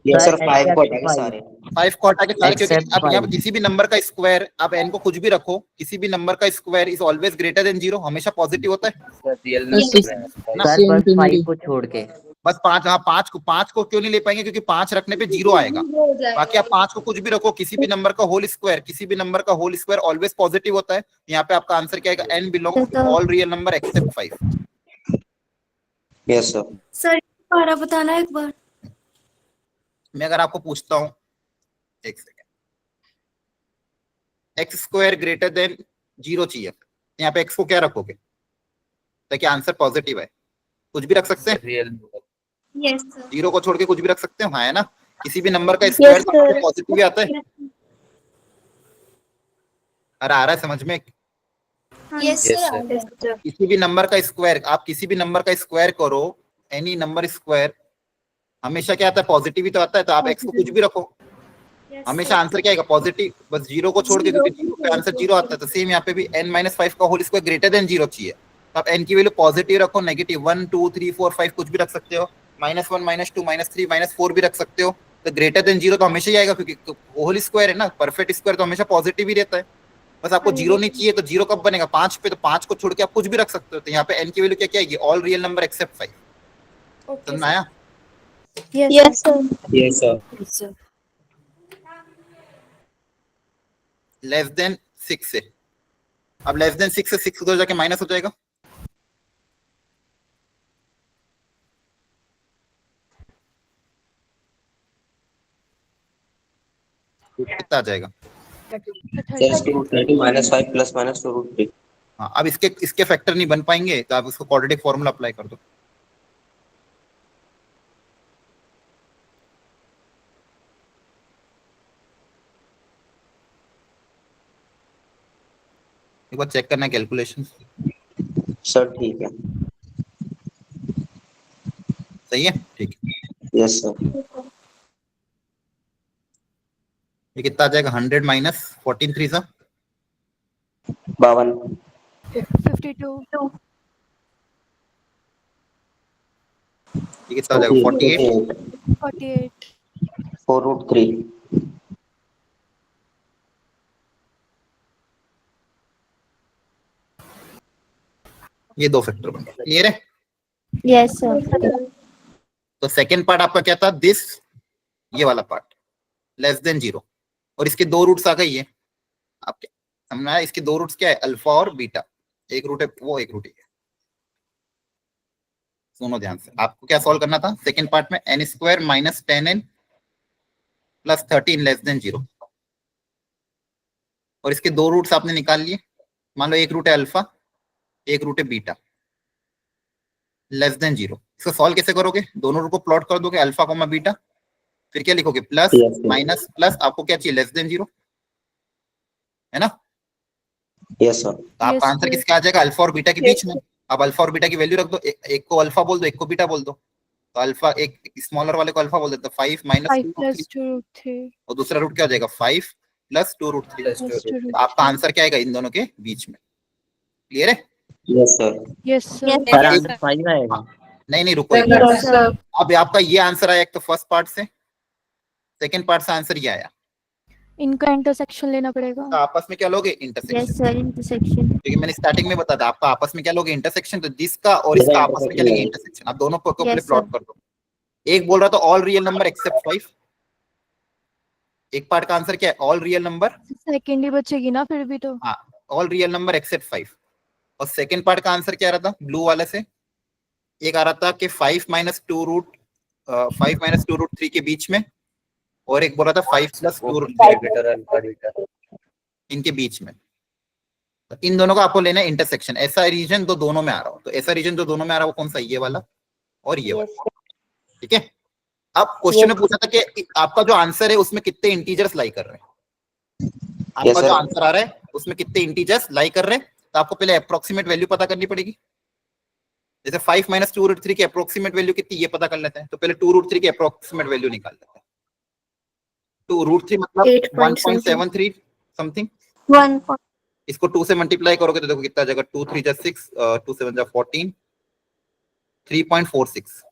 Yes, sir. Sir, 5 को except हटाएंगे five. सारे। 5 को हटा के सारे, क्योंकि Except अब यहाँ पे five. किसी भी नंबर का स्क्वायर, आप n को कुछ भी रखो, किसी भी नंबर का square is always greater then 0, हमेशा पॉजिटिव होता है Sir, real Yes. number है। सर बस 5 को छोड़ के। बस 5, हाँ 5 को क्यों नहीं ले पाएंगे, क्योंकि 5 रखने पे 0 आएगा। हो जाएगा। बाकी आप 5 को कुछ भी रखो, किसी भी नंबर का होल स्क्वायर, किसी भी नंबर का होल स्क्वायर ऑलवेज पॉजिटिव होता है। यहाँ पे आपका आंसर क्या आएगा, n belongs to all real number except 5। Yes, sir. Sir दोबारा बताना एक बार। मैं अगर आपको पूछता हूँ, एक second, x square greater than 0 चाहिए, यहाँ पे x को क्या रखोगे ताकि आंसर पॉजिटिव है, कुछ भी रख सकते हैं, Real number. Yes, sir. 0 को छोड़ के कुछ भी रख सकते हो, हाँ है ना। किसी भी नंबर का स्क्वायर Yes, sir. पॉजिटिव ही आता है। अरे आ रहा है समझ में, Yes, Yes, sir. sir. किसी भी नंबर का स्क्वायर, आप किसी भी नंबर का स्क्वायर करो, एनी नंबर स्क्वायर, हमेशा क्या आता है, पॉजिटिव ही तो आता है। तो आप x को कुछ भी रखो, हमेशा आंसर क्या आएगा, पॉजिटिव। बस 0 को छोड़ के, क्योंकि 0 पे आंसर 0 आता है। तो सेम यहाँ पे भी n-5 का होल स्क्वायर ग्रेटर देन 0 चाहिए, तो आप n की वैल्यू पॉजिटिव रखो, नेगेटिव 1 2 3 4 5 कुछ भी रख सकते हो, -1 -2 -3 -4 भी रख सकते हो। तो ग्रेटर देन 0 तो हमेशा ही आएगा, क्योंकि होल स्क्वायर है ना, परफेक्ट स्क्वायर तो हमेशा पॉजिटिव ही रहता है। बस आपको 0 नहीं चाहिए, तो 0 कब बनेगा, 5 पे, तो 5 को छोड़ के आप कुछ भी रख सकते हो। तो यहाँ पे n की वैल्यू क्या क्या आएगी, ऑल रियल नंबर एक्सेप्ट 5। समझ में आया। Yes, sir. Yes, sir. Less than 6 से, अब लेस देन 6 से 6 उधर जाके माइनस हो जाएगा, कितना आ जाएगा। Sir, 30 -5 ± 2√3. हाँ, अब इसके फैक्टर नहीं बन पाएंगे, तो आप उसको क्वाड्रेटिक फॉर्मूला अप्लाई कर दो। एक बार चेक करना कैलकुलेशन, Sir, ठीक है। सही है, ठीक है। Yes, sir. ये कितना आ जाएगा, 100 माइनस 14 3 सा 52. 52 ये कितना आ जाएगा, 48 48 4√3. ये दो फैक्टर बन गए, क्लियर है। Yes, sir. तो सेकंड पार्ट आपका क्या था, दिस, ये वाला पार्ट लेस देन 0, और इसके दो रूट्स आ गई है आपके, समझ आया। इसके दो रूट्स क्या है, अल्फा और बीटा, एक रूट है वो, एक रूट है। सुनो ध्यान से, आपको क्या सॉल्व करना था सेकंड पार्ट में, n square minus 10n plus 13 less than 0, और इसके दो रूट्स आपने निकाल लिए। मान लो एक रूट है अल्फा, एक रूट है बीटा, लेस देन 0। इसको सॉल्व कैसे करोगे, दोनों रूट को प्लॉट कर दोगे, अल्फा कोमा बीटा, फिर क्या लिखोगे, plus Yes, sir. Minus plus, आपको क्या चाहिए, लेस देन 0, है ना। Yes, sir. तो आपका Yes, आंसर sir. किसका आ जाएगा, अल्फा और बीटा के बीच में। अब अल्फा और बीटा की वैल्यू रख दो, एक को अल्फा बोल दो, एक को बीटा बोल दो। तो अल्फा, एक स्मॉलर वाले को अल्फा बोल देते, 5 माइनस 5 + 2√3 और दूसरा रूट क्या हो जाएगा, 5 प्लस 2√3। Plus + 2√3 तो आपका आंसर क्या आएगा इन दोनों के बीच में, क्लियर है। Yes, sir. Yes sir Yes, sir अब आंसर 5 आएगा। नहीं नहीं रुको, Yes, sir. अब आपका ये आंसर आया एक तो फर्स्ट पार्ट से, सेकंड पार्ट से आंसर ये आया। इनका इंटरसेक्शन लेना पड़ेगा। तो आपस में क्या लोगे, Yes, इंटरसेक्शन, sir. Intersection. क्योंकि मैंने स्टार्टिंग में बताया था, आपका आपस में क्या लोगे, इंटरसेक्शन। तो जिसका और इसका आपस में क्या लेंगे, इंटरसेक्शन। आप दोनों को Yes, sir. प्लॉट कर दो। एक बोल रहा था ऑल रियल नंबर एक्सेप्ट 5, एक पार्ट का आंसर क्या है, ऑल रियल नंबर, सेकंड ही बचेगी ना फिर भी तो। हाँ ऑल रियल नंबर एक्सेप्ट 5, और सेकंड पार्ट का आंसर क्या आ रहा था, ब्लू वाले से एक आ रहा था कि 5 - 2√3 के बीच में, और एक बोला था 5 plus 2 root capital alpha beta. इनके बीच में। तो इन दोनों का आपको लेना है इंटरसेक्शन। ऐसा रीजन जो दोनों में आ रहा हो, तो ऐसा रीजन जो दोनों में आ रहा है वो कौन सा, ये वाला और ये वाला। ठीक है, अब क्वेश्चन में पूछा था कि आपका जो आंसर है उसमें कितने इंटीजर्स लाई कर रहे हैं। आपका जो आंसर आ रहा है उसमें कितने इंटीजर्स लाई कर रहे हैं, तो आपको पहले अप्रोक्सीमेट वैल्यू पता करनी पड़ेगी। जैसे 5 माइनस 2 रूट 3 की अप्रोक्सीमेट वैल्यू कितनी, ये पता कर लेते हैं। तो पहले 2 रूट 3 की अप्रोक्सीमेट वैल्यू निकाल लेते हैं। 2 रूट 3 मतलब 1.73 समथिंग। 1. इसको 2 से मल्टीप्लाई करोगे तो देखो कितना आ जाएगा, 2 3 जा 6, 2 7 जा 14, 3.46।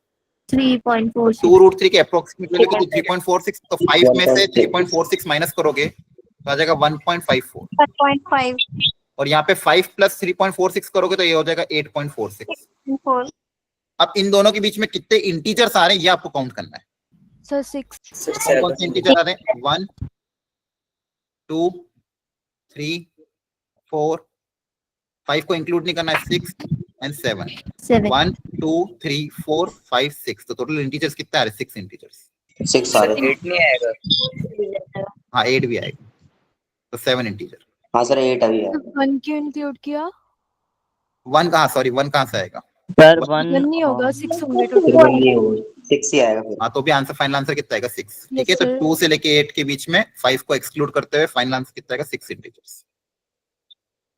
3.46. 2 रूट 3 की अप्रोक्सीमेट वैल्यू कितनी, 3.46। तो 5 में से 3.46 माइनस करोगे तो आ जाएगा 1.54। 1.5. और यहाँ पे 5 प्लस 3.46 करोगे तो ये हो जाएगा 8.46। 4. अब इन दोनों के बीच में कितने इंटीजर्स आ रहे हैं ये आपको काउंट करना है। सर 6. कौन से इंटीजर आ रहे हैं, 1 2 3 4 5 को इंक्लूड नहीं करना है, 6 एंड 7। 1 2 3 4 5 6। तो टोटल इंटीजर्स कितने आ रहे हैं, 6 इंटीजर्स। 6 आ रहे हैं। 8 नहीं आएगा। हाँ 8 भी आएगा, तो 7 इंटीजर। हाँ सर 8 अभी है। 1 क्यों इंक्लूड किया? 1 कहाँ, सॉरी 1 कहाँ से आएगा, सर 1 1 नहीं होगा, 6 होंगे फिर टोटल। 1 नहीं होगा, 6 ही आएगा फिर। हाँ तो भी आंसर, फाइनल आंसर कितना आएगा, 6। ठीक है, तो sir. 2 से लेके 8 के बीच में 5 को एक्सक्लूड करते हुए फाइनल आंसर कितना आएगा, 6 इंटीजर्स।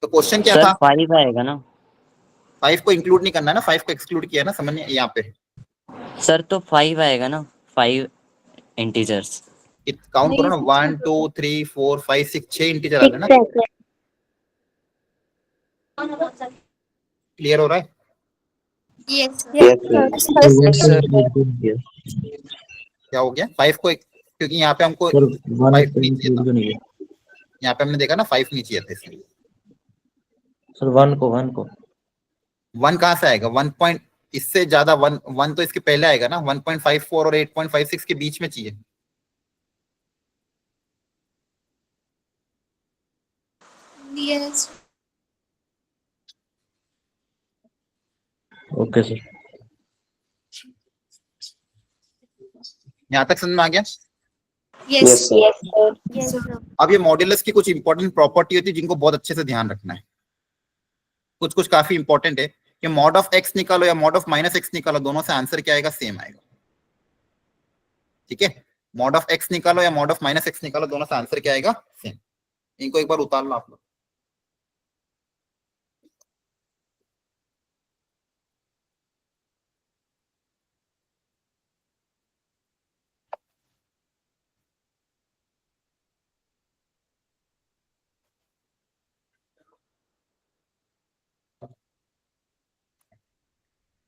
तो क्वेश्चन क्या सर था, 5 आएगा ना 5 को इंक्लूड नहीं करना है ना, 5 को एक्सक्लूड किया है ना, समझिए यहाँ पे सर, तो 5 आएगा ना, 5 इंटीजर्स। काउंट करो ना, 1 2 3 4 5 6, 6 इंटीजर आ रहे हैं ना। क्लियर हो रहा है। Yes. क्या हो गया, 5 को क्योंकि यहाँ पे हमको 5 नीचे था, यहाँ पे हमने देखा ना 5 नीचे थे, इसलिए सर 1 को 1 कहाँ से आएगा, 1 पॉइंट इससे ज्यादा, 1 तो इसके पहले आएगा ना, 1.54 और 8.56 के बीच में चाहिए। Yes. Okay sir. यहाँ तक समझ में आ गया। Yes. Yes, sir. अब ये मॉड्यूलस की कुछ इंपॉर्टेंट प्रॉपर्टी होती है जिनको बहुत अच्छे से ध्यान रखना है। कुछ कुछ काफी इंपॉर्टेंट है कि मॉड ऑफ एक्स निकालो या मॉड ऑफ माइनस एक्स निकालो, दोनों से आंसर क्या आएगा, सेम आएगा। ठीक है, मॉड ऑफ एक्स निकालो या मॉड ऑफ माइनस एक्स निकालो, दोनों से आंसर क्या आएगा, सेम। इनको एक बार उतार लो आप लोग।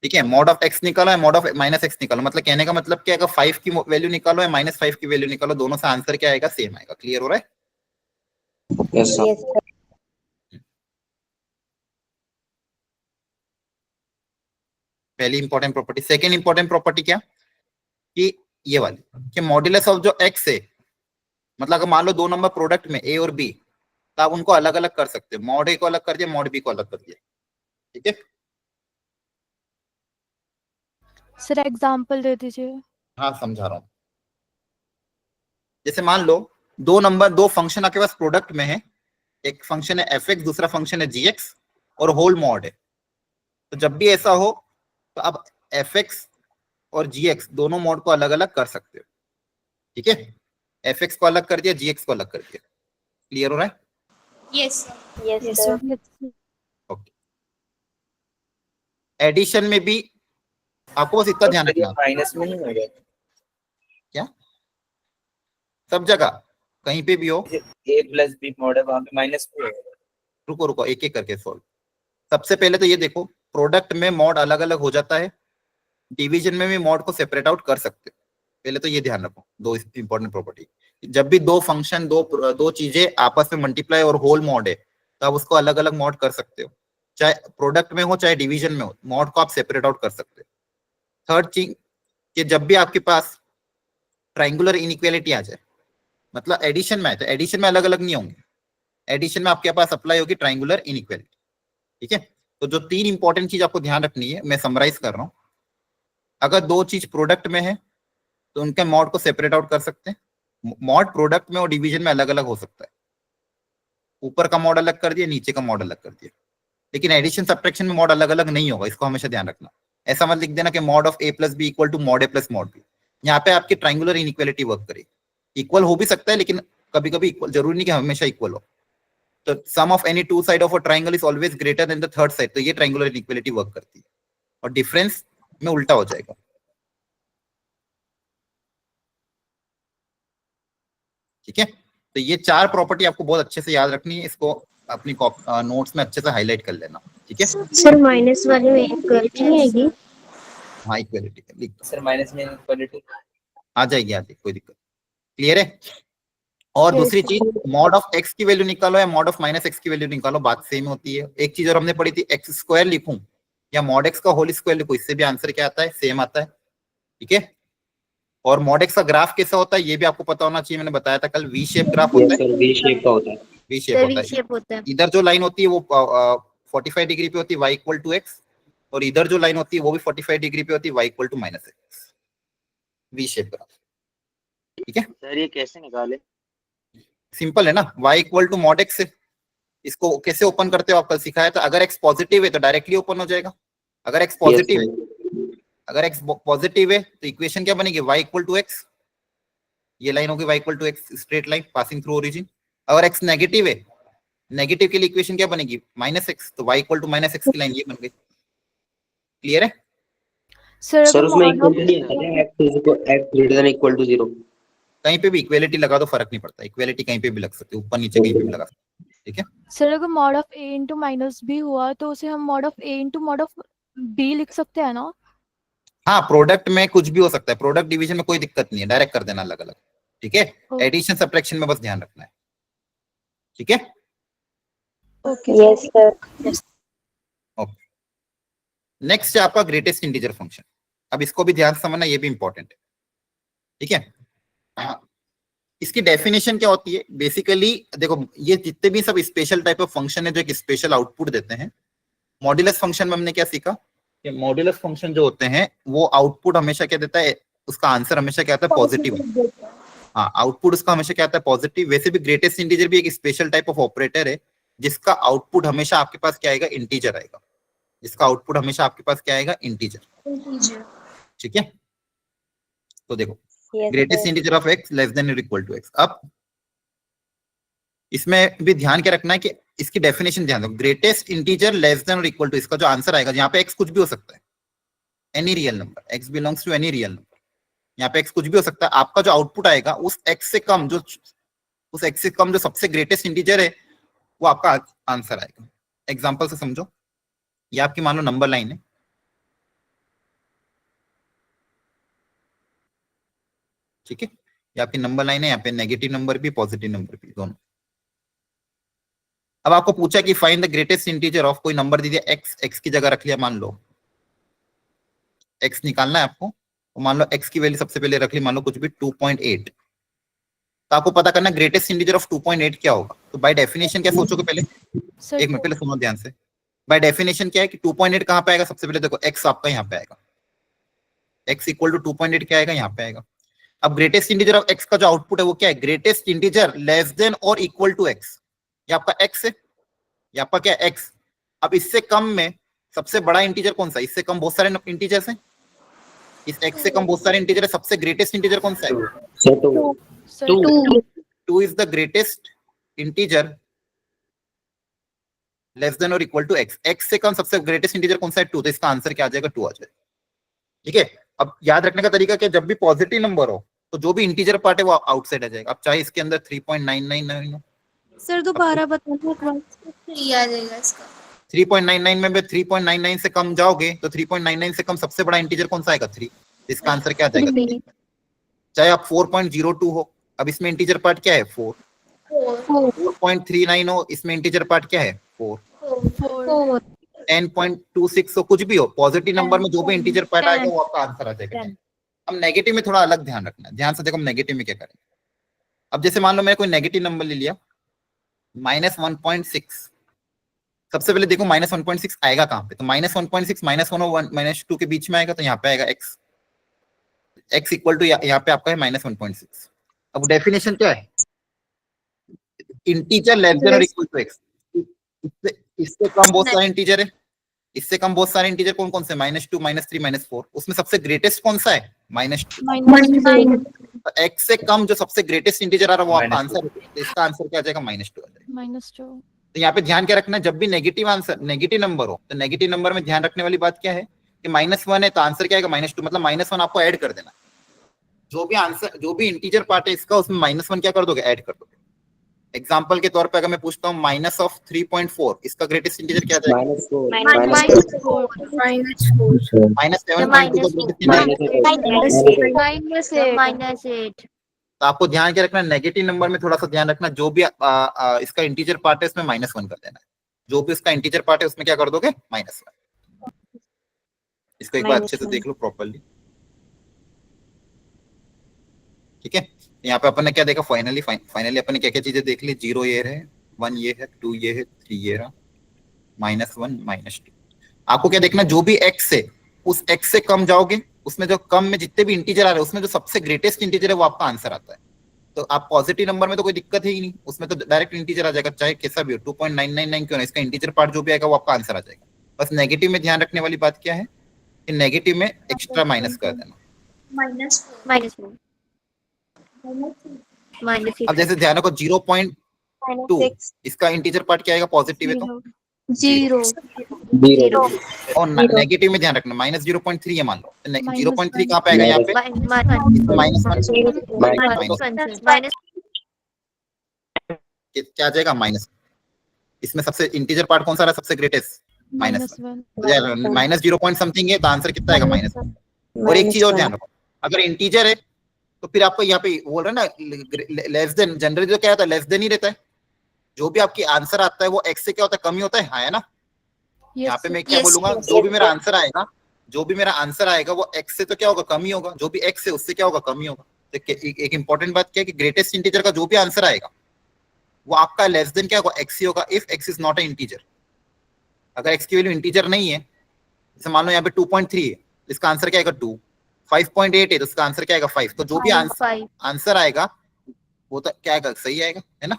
ठीक है, मॉड ऑफ एक्स निकालो या मॉड ऑफ माइनस एक्स निकालो, मतलब कहने का मतलब क्या है, 5 की वैल्यू निकालो या -5 की वैल्यू निकालो, दोनों से आंसर क्या आएगा, सेम आएगा। क्लियर हो रहा है। Yes, sir. पहली important property. Second important property क्या, कि ये वाली, कि मॉड्यूलस ऑफ जो एक्स है, मतलब अगर मान लो 2 नंबर प्रोडक्ट में ए और बी, तो आप उनको अलग अलग कर सकते हो, मॉड ए को अलग कर दिया, मॉड बी को अलग कर दिया। ठीक है, सर एग्जांपल दे दीजिए। हाँ समझा रहा हूँ। जैसे मान लो 2 फंक्शन आपके पास प्रोडक्ट में है, एक फंक्शन है एफ एक्स, दूसरा फंक्शन है जी एक्स, और होल मॉड है। तो जब भी ऐसा हो तो आप एफ एक्स और जी एक्स दोनों मॉड को अलग अलग कर सकते हो। ठीक है, एफ एक्स को अलग कर दिया, जी एक्स को अलग कर दिया। क्लियर हो रहा है। Yes. Yes, sir. Okay, addition में भी आपको बस इतना ध्यान रखना, माइनस में नहीं होगा, क्या सब जगह कहीं पे भी हो, a प्लस b मॉड है, वहां पे माइनस में होगा। रुको रुको एक एक करके सॉल्व। सबसे पहले तो ये देखो, प्रोडक्ट में मॉड अलग अलग हो जाता है, डिवीजन में भी मॉड को सेपरेट आउट कर सकते हो। पहले तो ये ध्यान रखो, 2 इंपॉर्टेंट प्रॉपर्टी। जब भी 2 फंक्शन, दो चीजें आपस में मल्टीप्लाई और होल मॉड है, तो आप उसको अलग अलग मॉड कर सकते हो, चाहे प्रोडक्ट में हो चाहे डिवीजन में हो, मॉड को आप सेपरेट आउट कर सकते हो। थर्ड थिंग, कि जब भी आपके पास ट्राइंगुलर इनइक्वालिटी आ जाए, मतलब एडिशन में आए, तो एडिशन में अलग अलग नहीं होंगे, एडिशन में आपके पास अप्लाई होगी ट्राइंगुलर इनइक्वालिटी। ठीक है, तो जो 3 इंपॉर्टेंट चीज आपको ध्यान रखनी है, मैं समराइज कर रहा हूं। अगर 2 चीज प्रोडक्ट में है तो उनके मॉड को सेपरेट आउट कर सकते हैं, मॉड प्रोडक्ट में और डिवीजन में अलग अलग हो सकता है, ऊपर का मॉड अलग कर दिया, नीचे का मॉड अलग कर दिया, लेकिन एडिशन सब्ट्रैक्शन में मॉड अलग अलग नहीं होगा, इसको हमेशा ध्यान रखना। ऐसा मत लिख देना कि mod of a plus b equal to mod a plus mod b. यहाँ पे आपकी ट्राइंगुलर इनइक्वालिटी वर्क करेगी। इक्वल हो भी सकता है, लेकिन कभी कभी इक्वल जरूरी नहीं कि हमेशा इक्वल हो। तो sum of any two side of a triangle is always greater than the third side, तो ये ट्राइंगुलर इनइक्वालिटी वर्क करती है, और डिफरेंस में उल्टा हो जाएगा। ठीक है, तो ये 4 प्रॉपर्टी आपको बहुत अच्छे से याद रखनी है, इसको अपनी नोट्स में अच्छे से हाईलाइट कर लेना। ठीक है सर माइनस वाले में इक्वलिटी नहीं आएगी? हाँ इक्वालिटी लिख दो सर माइनस में इक्वालिटी आ जाएगी, कोई दिक्कत। क्लियर है? और दूसरी चीज, मॉड ऑफ एक्स की वैल्यू निकालो या मॉड ऑफ माइनस एक्स की वैल्यू निकालो, बात सेम होती है। एक चीज और हमने पढ़ी थी, एक्स स्क्वायर लिखूं या मॉड एक्स का होल स्क्वायर लिखूं, इससे भी आंसर क्या आता है, सेम आता है। ठीक है, और मॉड एक्स का ग्राफ कैसा होता है ये भी आपको पता होना चाहिए, मैंने बताया था कल, वी शेप ग्राफ होता है। वी शेप का होता है। वी शेप होता है। इधर जो लाइन होती है वो 45 डिग्री पे होती है, y इक्वल टू एक्स, और इधर जो लाइन होती है वो भी 45 डिग्री पे होती है, y equal to minus x. V shape graph. ठीक है सर, ये कैसे निकाले? सिंपल है ना, y equal to mod x है। इसको कैसे ओपन करते हो आप कल सिखाया था। अगर x पॉजिटिव है तो डायरेक्टली ओपन हो जाएगा। अगर x पॉजिटिव है, अगर x पॉजिटिव है तो इक्वेशन क्या बनेगी, y इक्वल टू एक्स, ये लाइन होगी y equal to x, straight line passing through origin. अगर x नेगेटिव है, नेगेटिव के लिए इक्वेशन क्या बनेगी, माइनस एक्स, तो y equal to minus x की लाइन ये बन गई। क्लियर है? सर उसमें इक्वलिटी नहीं आता है, x greater than equal to 0। कहीं पे भी इक्वालिटी लगा दो फर्क नहीं पड़ता, इक्वालिटी कहीं पे भी लग सकती है, ऊपर नीचे कहीं पे भी लगा सकते हैं। ठीक है सर अगर mod of a into minus b हुआ तो उसे हम mod of a into mod of b लिख सकते हैं ना? हाँ, प्रोडक्ट में कुछ भी हो सकता है, प्रोडक्ट डिवीजन में कोई दिक्कत नहीं है, डायरेक्ट कर देना अलग अलग। ठीक है, एडिशन सब्ट्रैक्शन में बस ध्यान रखना है। ठीक है, okay yes sir. Okay. Next है आपका ग्रेटेस्ट इंटीजर फंक्शन। अब इसको भी ध्यान से समझना, ये भी इंपॉर्टेंट है। ठीक है, इसकी डेफिनेशन क्या होती है बेसिकली, देखो ये जितने भी सब स्पेशल टाइप ऑफ फंक्शन है जो एक स्पेशल आउटपुट देते हैं। मॉड्यूलस फंक्शन में हमने क्या सीखा कि मॉड्यूलस फंक्शन जो होते हैं वो आउटपुट हमेशा क्या देता है, उसका आंसर हमेशा क्या आता है, पॉजिटिव। हाँ, आउटपुट उसका हमेशा क्या आता है, पॉजिटिव। वैसे भी ग्रेटेस्ट इंटीजर भी एक स्पेशल टाइप ऑफ ऑपरेटर है जिसका आउटपुट हमेशा आपके पास क्या आएगा, इंटीजर आएगा। जिसका आउटपुट हमेशा आपके पास क्या आएगा, इंटीजर। ठीक है, तो देखो greatest integer of x less than और इक्वल टू एक्स। अब इसमें भी ध्यान क्या रखना है कि इसकी डेफिनेशन ध्यान दो, ग्रेटेस्ट इंटीजर लेस देन और इक्वल टू, इसका जो आंसर आएगा, यहाँ पे एक्स कुछ भी हो सकता है, any real number, x belongs to any real number, यहाँ पे एक्स कुछ भी हो सकता है। आपका जो आउटपुट आएगा उस एक्स से कम जो सबसे ग्रेटेस्ट इंटीजर है वो आपका आंसर आएगा। एग्जाम्पल से समझो, ये आपकी मान लो नंबर लाइन है। ठीक है, ये आपकी नंबर लाइन है, यहाँ पे नेगेटिव नंबर भी पॉजिटिव नंबर भी दोनों। अब आपको पूछा कि find the greatest integer of, कोई नंबर दे दिया एक्स, एक्स की जगह रख लिया, मान लो एक्स निकालना है आपको, तो मान लो एक्स की वैल्यू सबसे पहले रख ली, मान लो कुछ भी 2.8। तो आपको पता करना ग्रेटेस्ट इंटीजर ऑफ 2.8 क्या होगा। तो बाय डेफिनेशन क्या सोचोगे पहले, एक मिनट पहले सुनो ध्यान से। बाय डेफिनेशन क्या है कि 2.8 कहाँ पे आएगा, सबसे पहले देखो एक्स आपका यहाँ पे आएगा, एक्स इक्वल टू 2.8 क्या आएगा, यहाँ पे आएगा। अब ग्रेटेस्ट इंटीजर ऑफ एक्स का जो आउटपुट है वो क्या है, ग्रेटेस्ट इंटीजर लेस देन और इक्वल टू एक्स। ये आपका एक्स है, ये आपका क्या है, एक्स। अब इससे कम में सबसे बड़ा इंटीजर कौन सा है, इससे कम बहुत सारे इंटीजर्स हैं, इस एक्स से कम बहुत सारे इंटीजर है, सबसे ग्रेटेस्ट इंटीजर कौन सा है, 2 is the greatest integer less than और इक्वल टू एक्स। एक्स से कम सबसे ग्रेटेस्ट इंटीजर कौन सा है, 2, तो इसका आंसर क्या आ जाएगा, 2 आ जाएगा। ठीक है, अब याद रखने का तरीका क्या, जब भी पॉजिटिव नंबर हो तो जो भी इंटीजर पार्ट है वो आउटसाइड आ जाएगा। अब चाहे इसके अंदर 3.999 हो, सर दोबारा बताना एक बार। 3 आ जाएगा इसका। 3.99 में 3.99 से कम जाओगे तो 3.99 से कम सबसे बड़ा इंटीजर कौन सा आएगा, 3। इसका आंसर क्या आ जाएगा, 3। चाहे आप 4.02 हो, अब इसमें इंटीजर पार्ट क्या है, 4। 4.39 हो, इसमें इंटीजर पार्ट क्या है, 4। 10.26 हो, कुछ भी हो, पॉजिटिव नंबर में जो भी इंटीजर पार्ट आएगा वो आपका आंसर आ जाएगा। अब नेगेटिव में थोड़ा अलग ध्यान रखना है, ध्यान से देखो हम नेगेटिव में क्या करेंगे। अब जैसे मान लो मैंने कोई नेगेटिव नंबर ले लिया, -1.6। सबसे पहले देखो -1.6 आएगा कहाँ पे, तो -1.6 -1 और -2 के बीच में आएगा, तो यहाँ पे आएगा x। x इक्वल टू यहाँ पे आपका है -1.6। अब डेफिनेशन क्या है? इंटीजर लेस देन और इक्वल टू एक्स। इससे कम बहुत सारे इंटीजर है, इससे कम बहुत सारे इंटीजर कौन कौन से? -2, -3, -4। उसमें सबसे ग्रेटेस्ट कौन सा है? -2। एक्स से कम जो सबसे ग्रेटेस्ट इंटीजर आ रहा है वो आपका आंसर है। तो इसका आंसर क्या आ जाएगा? -2 आ जाएगा। -2। तो यहाँ पे ध्यान क्या रखना है, जब भी नेगेटिव आंसर, नेगेटिव नंबर हो, तो नेगेटिव नंबर में ध्यान रखने वाली बात क्या है कि -1 है तो आंसर क्या आएगा? -2। मतलब -1 आपको ऐड कर देना। जो भी आंसर, जो भी इंटीजर पार्ट है इसका, उसमें -1 क्या कर दोगे? ऐड कर दोगे। एग्जांपल के तौर पे अगर मैं पूछता हूँ -3.4, इसका ग्रेटेस्ट इंटीजर क्या आ जाएगा? -4 -8 तो आपको ध्यान क्या रखना है, नेगेटिव नंबर में थोड़ा सा ध्यान रखना, जो भी इसका इंटीजर पार्ट है उसमें -1 कर देना है। जो भी उसका इंटीजर पार्ट है उसमें क्या कर दोगे? -1। इसको एक बार अच्छे से देख लो प्रॉपर्ली, ठीक है। यहाँ पे अपन ने क्या देखा? फाइनली अपन ने क्या क्या चीजें देख ली? 0 ये है, 1 ये है, 2 ये है, 3 ये रहा, -1 -2। आपको क्या देखना? जो भी एक्स है उस एक्स से कम जाओगे, उसमें जो कम में जितने भी इंटीजर आ रहे हैं उसमें जो सबसे ग्रेटेस्ट इंटीजर है वो आपका आंसर आता है। तो आप पॉजिटिव नंबर में तो कोई दिक्कत है ही नहीं, उसमें तो डायरेक्ट इंटीजर आ जाएगा, चाहे कैसा भी हो, 2.999 क्यों ना, इसका इंटीजर पार्ट जो भी आएगा वो आपका आंसर आ जाएगा। बस नेगेटिव में ध्यान रखने वाली बात क्या है कि नेगेटिव में एक्स्ट्रा माइनस कर देना। अब जैसे ध्यान रखो 0.2, इसका इंटीजर पार्ट क्या आएगा? पॉजिटिव है तो 0 और नेगेटिव में ध्यान रखना -0.3 है मान लो, तो 0.3 कहाँ पे आएगा? यहाँ पे -1 क्या आ जाएगा? माइनस। इसमें सबसे इंटीजर पार्ट कौन सा रहा? सबसे ग्रेटेस्ट -1। -0 समथिंग है तो आंसर कितना आएगा? -1। और एक चीज और ध्यान रखो, अगर इंटीजर है तो फिर आपको यहाँ पे बोल रहे ना लेस देन, जनरली जो क्या होता है? लेस देन ही रहता है। जो भी आपकी आंसर आता है वो एक्स से क्या होता है? कम ही होता है, हाँ है ना। यहाँ पे मैं क्या बोलूंगा? जो भी मेरा आंसर आएगा, जो भी मेरा आंसर आएगा वो एक्स से तो क्या होगा? कम ही होगा। जो भी एक्स है उससे क्या होगा? कम ही होगा। तो एक इंपॉर्टेंट बात क्या है कि ग्रेटेस्ट इंटीजर का जो भी आंसर आएगा वो आपका लेस देन क्या होगा? एक्स ही होगा, if x is not a integer. अगर एक्स की वैल्यू इंटीजर नहीं है, जैसे मान लो यहाँ पे 2.3 है, इसका आंसर क्या आएगा? 2। 5.8 है तो इसका आंसर क्या आएगा? 5। तो जो भी आंसर आएगा वो तो क्या आएगा? सही आएगा, है ना।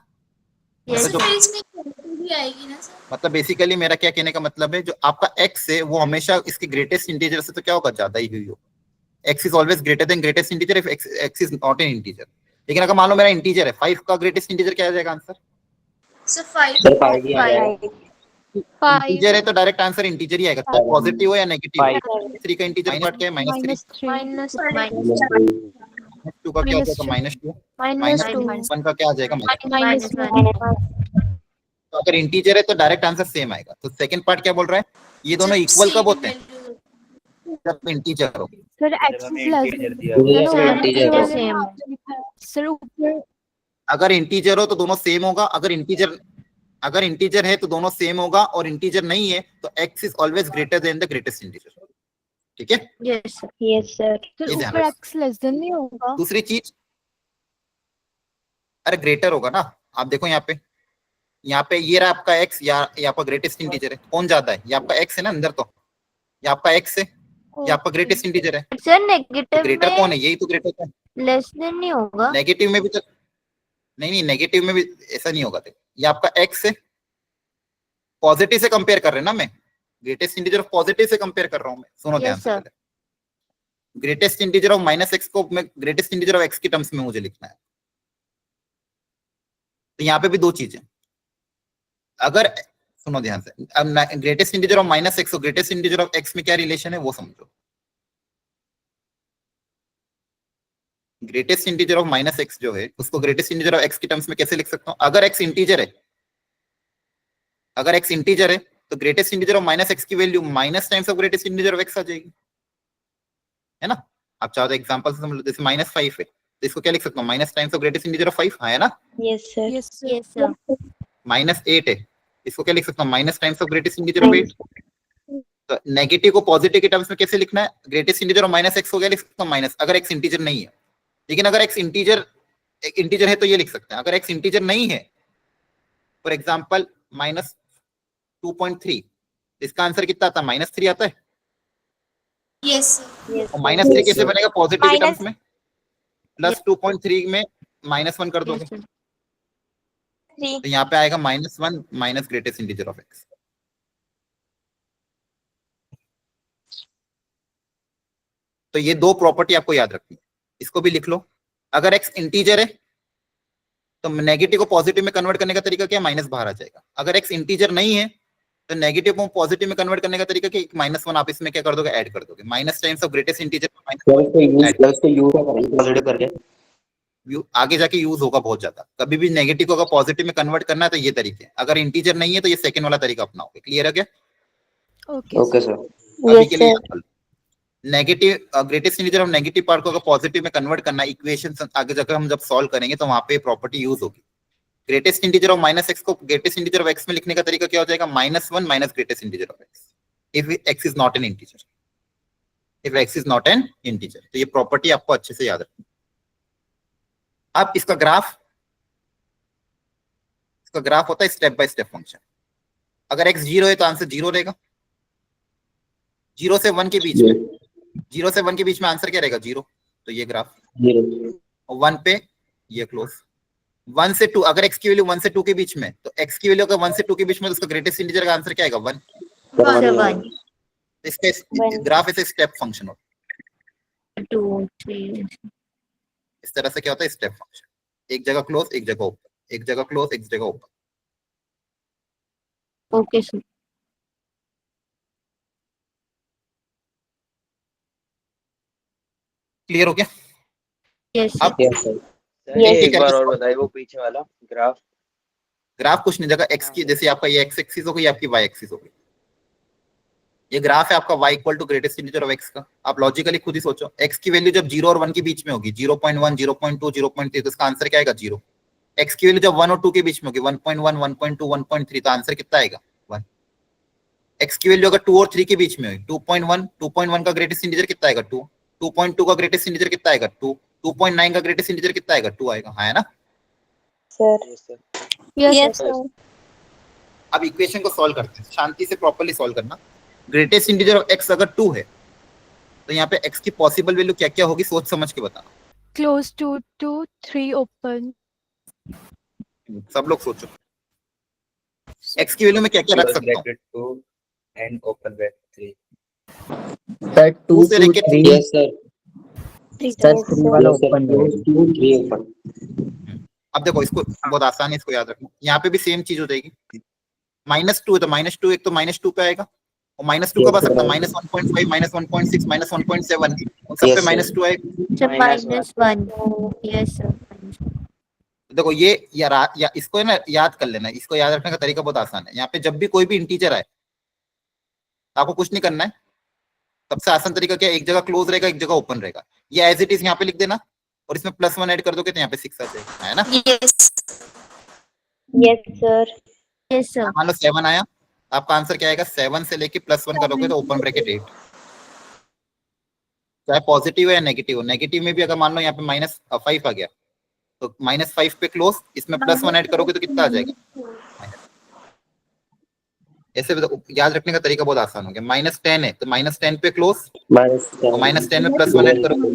मतलब बेसिकली मेरा क्या कहने का मतलब है, जो आपका एक्स है वो हमेशा इसके ग्रेटेस्ट इंटीजर से तो क्या होगा? ज्यादा ही हुई हो। X is always greater then greatest integer if x is not an integer. लेकिन अगर मान लो मेरा इंटीजर है 5 का ग्रेटेस्ट इंटीजर क्या आ जाएगा आंसर? इंटीजर है तो डायरेक्ट आंसर इंटीजर ही आएगा, चाहे पॉजिटिव हो या नेगेटिव। 3 का इंटीजर पार्ट क्या है? -3। -2 का क्या हो जाएगा? -2। -1 का क्या आ जाएगा? तो अगर इंटीजर है तो डायरेक्ट आंसर सेम आएगा। तो सेकंड पार्ट क्या बोल रहा है? ये दोनों इक्वल कब होते हैं? जब इंटीजर हो। सर एक्स अगर इंटीजर हो तो दोनों सेम होगा, अगर इंटीजर है तो दोनों सेम होगा, और इंटीजर नहीं है तो x is always greater than the greatest integer. ठीक है? Yes sir. सर ऊपर एक्स लेस देन नहीं होगा? दूसरी चीज, अरे ग्रेटर होगा ना। आप देखो यहाँ पे ये रहा आपका एक्स, या आपका ग्रेटेस्ट इंटीजर है, कौन ज्यादा है? ये आपका एक्स है ना अंदर, तो ये आपका एक्स है, ये आपका ग्रेटेस्ट इंटीजर है। सर नेगेटिव ग्रेटर कौन है? यही तो ग्रेटर है। लेस देन नहीं होगा? नेगेटिव में भी तो नहीं, नेगेटिव में भी ऐसा नहीं होगा। ये आपका एक्स है, पॉजिटिव से कंपेयर कर रहे हैं ना, मैं ग्रेटेस्ट इंटीजर ऑफ पॉजिटिव से कंपेयर कर रहा हूं मैं। सुनो ध्यान से, ग्रेटेस्ट इंटीजर ऑफ -x को मैं ग्रेटेस्ट इंटीजर ऑफ x के टर्म्स में मुझे लिखना है। तो यहाँ पे भी दो चीजें, अगर सुनो ध्यान से, अब ग्रेटेस्ट इंटीजर ऑफ -x और ग्रेटेस्ट इंटीजर ऑफ x में क्या रिलेशन है वो समझो। ग्रेटेस्ट इंटीजर ऑफ -x जो है उसको ग्रेटेस्ट इंटीजर ऑफ x के टर्म्स में कैसे लिख सकता हूं? अगर x इंटीजर है तो ग्रेटेस्ट इंटीजर ऑफ -x की value minus times of greatest integer of x आ जाएगी, है ना। आप चाहो तो एग्जांपल से समझ लो, जैसे -5 है तो इसको क्या लिख सकता हूं? Minus times of greatest integer of 5, है ना। Yes sir. -8 है, इसको क्या लिख सकता हूं? Minus times of greatest integer of 8। तो नेगेटिव को पॉजिटिव के टर्म्स में कैसे लिखना है? ग्रेटेस्ट इंटीजर ऑफ -x हो गया, लिख सकता हूं माइनस, अगर x इंटीजर नहीं है। लेकिन अगर x इंटीजर है तो ये लिख सकते हैं। अगर x इंटीजर नहीं है, फॉर एग्जांपल -2.3, इसका आंसर कितना आता है? -3 आता है। यस -3 कैसे बनेगा? पॉजिटिव के टर्म्स में, +2.3 में -1 कर दोगे, Yes, sir. तो यहाँ पे आएगा -1 minus greatest integer of x. तो ये दो प्रॉपर्टी आपको याद रखनी है, इसको भी लिख लो। अगर एक्स इंटीजर है तो नेगेटिव को पॉजिटिव में कन्वर्ट करने का तरीका क्या है, माइनस बाहर आ जाएगा। अगर एक्स इंटीजर नहीं है तो नेगेटिव को पॉजिटिव में कन्वर्ट करने का तरीका क्या, -1 आप इसमें क्या कर दोगे, ऐड कर दोगे। Minus times of greatest integer positive करके आगे जाके यूज होगा बहुत ज्यादा। कभी भी नेगेटिव को अगर पॉजिटिव में कन्वर्ट करना है तो ये तरीके हैं, अगर इंटीजर नहीं है तो ये सेकंड वाला तरीका अपनाओगे। क्लियर है क्या? Okay sir. अभी के लिए नेगेटिव ग्रेटेस्ट इंटीजर और नेगेटिव पार्ट को अगर पॉजिटिव में कन्वर्ट करना, इक्वेशन आगे जाकर हम जब सॉल्व करेंगे तो वहां पे प्रॉपर्टी यूज होगी। ग्रेटेस्ट इंटीजर ऑफ -x को ग्रेटेस्ट इंटीजर ऑफ x में लिखने का तरीका क्या हो जाएगा, -1 minus greatest integer of x if x is not an integer, if x is not an integer. तो ये प्रॉपर्टी आपको अच्छे से याद रखनी। अब इसका ग्राफ होता है स्टेप बाय स्टेप फंक्शन। अगर x 0 है तो आंसर 0 रहेगा। 0 से 1 के बीच में, 0 से 1 के बीच में आंसर क्या रहेगा, 0। तो ये ग्राफ 1 पे ये क्लोज। 1 से 2, अगर x की वैल्यू 1 से 2 के बीच में, तो x की वैल्यू अगर 1 से 2 के बीच में, तो उसका ग्रेटेस्ट इंटीजर का आंसर क्या आएगा, 1। इसका ग्राफ ऐसे स्टेप फंक्शन होता है। 2, 3. इस तरह से क्या होता है, स्टेप फंक्शन। एक जगह क्लोज, एक जगह ओपन, एक जगह क्लोज, एक जगह ओपन। Okay, sir. क्लियर हो गया? Yes, sir. अब सर ये एक बार और बताइए वो पीछे वाला ग्राफ। ग्राफ कुछ नहीं, जगह x की, जैसे आपका ये x एक्सिस हो गई, आपकी y एक्सिस हो गई। ये ग्राफ है आपका y equal to greatest integer of x का। आप लॉजिकली खुद ही सोचो, x की वैल्यू जब 0 और 1 के बीच में होगी, 0.1, 0.2, 0.3, तो इसका आंसर क्या आएगा, 0। x की वैल्यू जब 1 और 2 के बीच में होगी, 1.1, 1.2, 1.3, तो आंसर कितना आएगा, 1। x की वैल्यू अगर 2 और 3 के बीच में हुई, 2.1 का ग्रेटेस्ट इंटीजर कितना आएगा, 2। 2.2 का ग्रेटेस्ट इंटीजर कितना आएगा, 2। 2.9 का ग्रेटेस्ट इंटीजर कितना आएगा, 2 आएगा। हाँ है ना सर Yes, sir. अब इक्वेशन को सॉल्व करते हैं, शांति से प्रॉपर्ली सॉल्व करना। ग्रेटेस्ट इंटीजर ऑफ x अगर 2 है तो यहाँ पे x की पॉसिबल वैल्यू क्या क्या होगी, सोच समझ के बताना। Close to 2, 3 open. सब लोग सोचो x की वैल्यू में क्या क्या रख सकता हूँ। and open bracket 3. सर 2 से लेके 3। Yes sir. 3 वाला ओपन 2 3 ओपन। अब देखो इसको बहुत आसान है, इसको याद रखना। यहाँ पे भी सेम चीज हो जाएगी। -2 है तो -2, एक तो -2 पे आएगा, और -2 कब आ सकता है, -1.5, -1.6, -1.7, उन सब पे -2 आएगा। -1. Yes, sir. देखो ये या इसको है ना याद कर लेना। इसको याद रखने का तरीका बहुत आसान है। यहाँ पे जब भी कोई भी इंटीजर आए तो आपको कुछ नहीं करना है। सबसे आसान तरीका क्या है, एक जगह क्लोज रहेगा, एक जगह ओपन रहेगा। ये एज इट इज यहाँ पे लिख देना, और इसमें +1 ऐड कर दोगे तो यहाँ पे 6 आ जाएगा, है ना। Yes sir Yes, sir. मान लो 7 आया, आपका आंसर क्या आएगा, 7 से लेके +1 करोगे तो ओपन ब्रैकेट 8। चाहे पॉजिटिव है या नेगेटिव हो। नेगेटिव में भी अगर मान लो यहाँ पे -5 आ गया तो -5 पे क्लोज, इसमें +1 ऐड करोगे तो कितना आ जाएगा। ऐसे याद रखने का तरीका बहुत आसान हो गया। -10 है तो -10 पे क्लोज, -10 में +1 ऐड करोगे।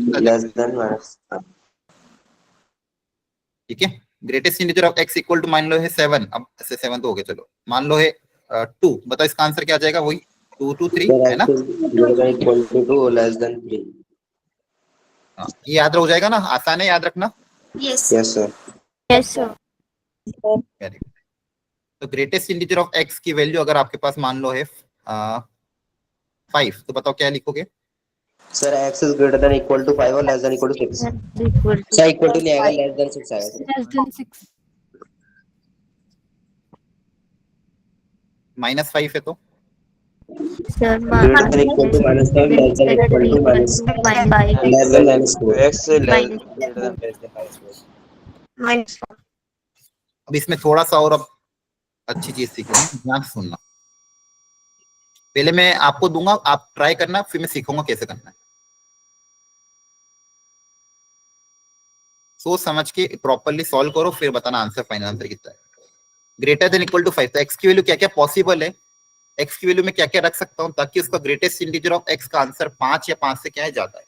ठीक है। Greatest integer of x equal to मान लो है 7। अब ऐसे 7 तो हो गया, चलो मान लो है 2। बताओ इसका आंसर क्या आ जाएगा, वही 2 2 3 है ना। हाँ, ये याद हो जाएगा ना, आसान है याद रखना। Yes yes sir. Yes, sir. Very good. तो ग्रेटेस्ट इंटीजर ऑफ x की वैल्यू अगर आपके पास मान लो है 5, तो बताओ क्या लिखोगे। Sir x is greater than equal to 5 और less than equal to 6। Sir equal to नहीं आएगा, less than 6 आएगा। Less than 6. -5 है तो Sir, Greater than equal to -5, less than equal to -5, less than -4। x -4 अब इसमें थोड़ा सा और अब अच्छी चीज सीखो, ध्यान से सुनना। पहले मैं आपको दूंगा, आप ट्राई करना, फिर मैं सीखूंगा कैसे करना है। सोच समझ के प्रॉपर्ली सॉल्व करो, फिर बताना आंसर, फाइनल आंसर कितना है। ग्रेटर देन इक्वल टू 5, तो x की वैल्यू क्या क्या पॉसिबल है, x की वैल्यू में क्या क्या रख सकता हूं ताकि उसका ग्रेटेस्ट इंटीजर ऑफ x का आंसर 5 या 5 से क्या है ज्यादा है।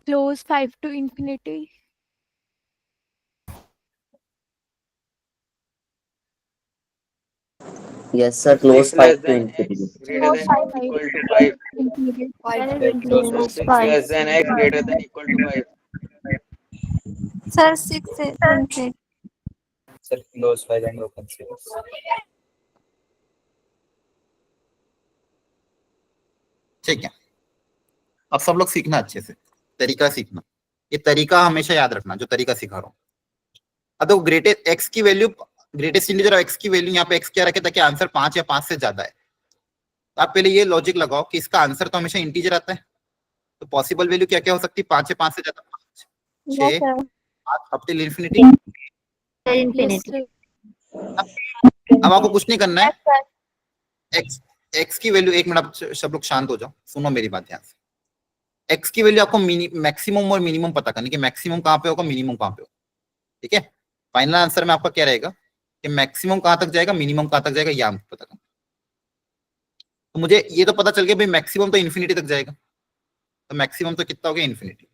close 5 to infinity. Yes, sir. Close 6 less 5 to than infinity. x greater than equal to 5. Infinity. So 6 less than x greater than equal to 5. Sir, 6 infinity. Sir, close 5 and open 6. ठीक है, अब सब लोग सीखना अच्छे से, तरीका सीखना, ये तरीका हमेशा याद रखना जो तरीका सिखा रहा हूँ। अब तो ग्रेटेस्ट एक्स की value, greatest integer of x की वैल्यू यहाँ पे एक्स क्या रखे ताकि आंसर 5 या 5 से ज्यादा है। तो आप पहले ये लॉजिक लगाओ कि इसका आंसर तो हमेशा इंटीजर आता है, तो पॉसिबल वैल्यू क्या क्या हो सकती है, 5 या 5 से ज्यादा, 5, 6, 8 up till infinity. Yes, sir. अब आपको कुछ नहीं करना है, एक्स की वैल्यू, एक मिनट आप सब लोग शांत हो जाओ, सुनो मेरी बात ध्यान से। एक्स की वैल्यू आपको मैक्सिमम और मिनिमम पता करनी कि मैक्सिमम कहाँ पे होगा, मिनिमम कहाँ पे होगा, ठीक है। फाइनल आंसर में आपका क्या रहेगा कि मैक्सिमम कहाँ तक जाएगा, मिनिमम कहाँ तक जाएगा, ये आपको पता करना। तो मुझे ये तो पता चल गया भाई मैक्सिमम तो इन्फिनिटी तक जाएगा, तो मैक्सिमम तो कितना हो गया, इन्फिनिटी।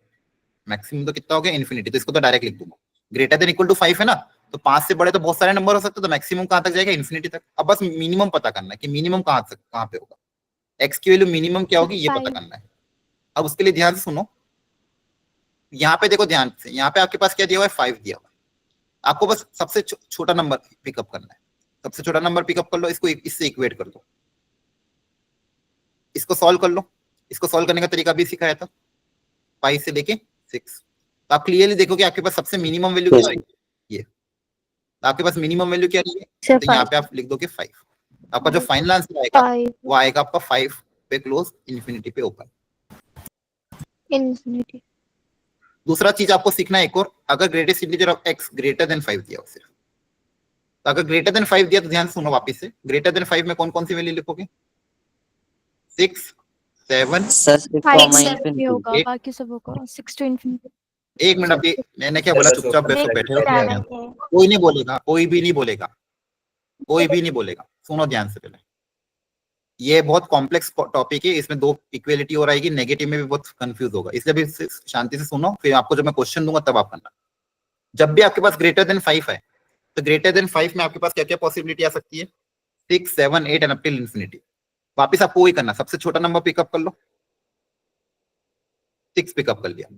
मैक्सिमम तो कितना हो गया, इन्फिनिटी। तो इसको तो डायरेक्ट लिख दूंगा, ग्रेटर देन इक्वल टू 5 है ना, तो 5 से बड़े तो बहुत सारे नंबर हो सकते हैं, तो मैक्सिमम कहाँ तक जाएगा, इन्फिनिटी तक। अब बस मिनिमम पता करना है कि मिनिमम कहाँ पे होगा, एक्स की वैल्यू मिनिमम क्या होगी ये पता करना है। अब उसके लिए ध्यान से सुनो, यहाँ पे देखो ध्यान से, यहाँ पे आपके पास क्या दिया हुआ है, 5 दिया हुआ है। आपको बस सबसे छोटा नंबर पिकअप करना है, सबसे छोटा नंबर पिकअप कर लो, इसको इससे इक्वेट कर दो, इसको सॉल्व कर लो। इसको सॉल्व करने का तरीका भी सिखाया था, 5 से लेके 6। तो आप क्लियरली देखोगे आपके पास सबसे मिनिमम वैल्यू क्या आएगी, ये। तो आपके पास मिनिमम वैल्यू क्या है, तो यहाँ पे आप लिख दोगे 5। आपका जो फाइनल आंसर आएगा वो आएगा आपका 5 पे क्लोज, इन्फिनिटी पे ओपन। इन्फिनिटी। दूसरा चीज आपको सीखना है एक और, अगर greatest integer of x greater than 5 दिया हो सिर्फ, तो अगर ग्रेटर देन 5 दिया तो ध्यान सुनो वापस से, ग्रेटर देन 5 में कौन कौन सी वैल्यू लिखोगे, 6, 7, सर 5 भी होगा, बाकी सब होगा 6 to infinity. एक मिनट, अभी मैंने क्या बोला, चुपचाप बैठे हो, कोई नहीं बोलेगा, कोई भी नहीं बोलेगा, कोई भी नहीं बोलेगा, सुनो ध्यान से पहले। ये बहुत कॉम्प्लेक्स टॉपिक है, इसमें 2 इक्वेलिटी और आएगी, नेगेटिव में भी बहुत कंफ्यूज होगा, इसलिए भी शांति से सुनो, फिर आपको जब मैं क्वेश्चन दूंगा तब आप करना। जब भी आपके पास ग्रेटर देन 5 है, तो ग्रेटर देन 5 में आपके पास क्या क्या पॉसिबिलिटी आ सकती है, 6, 7, 8 एंड अप टिल इंफिनिटी। वापिस आपको वही करना, सबसे छोटा नंबर पिकअप कर लो, 6 पिकअप कर लिया।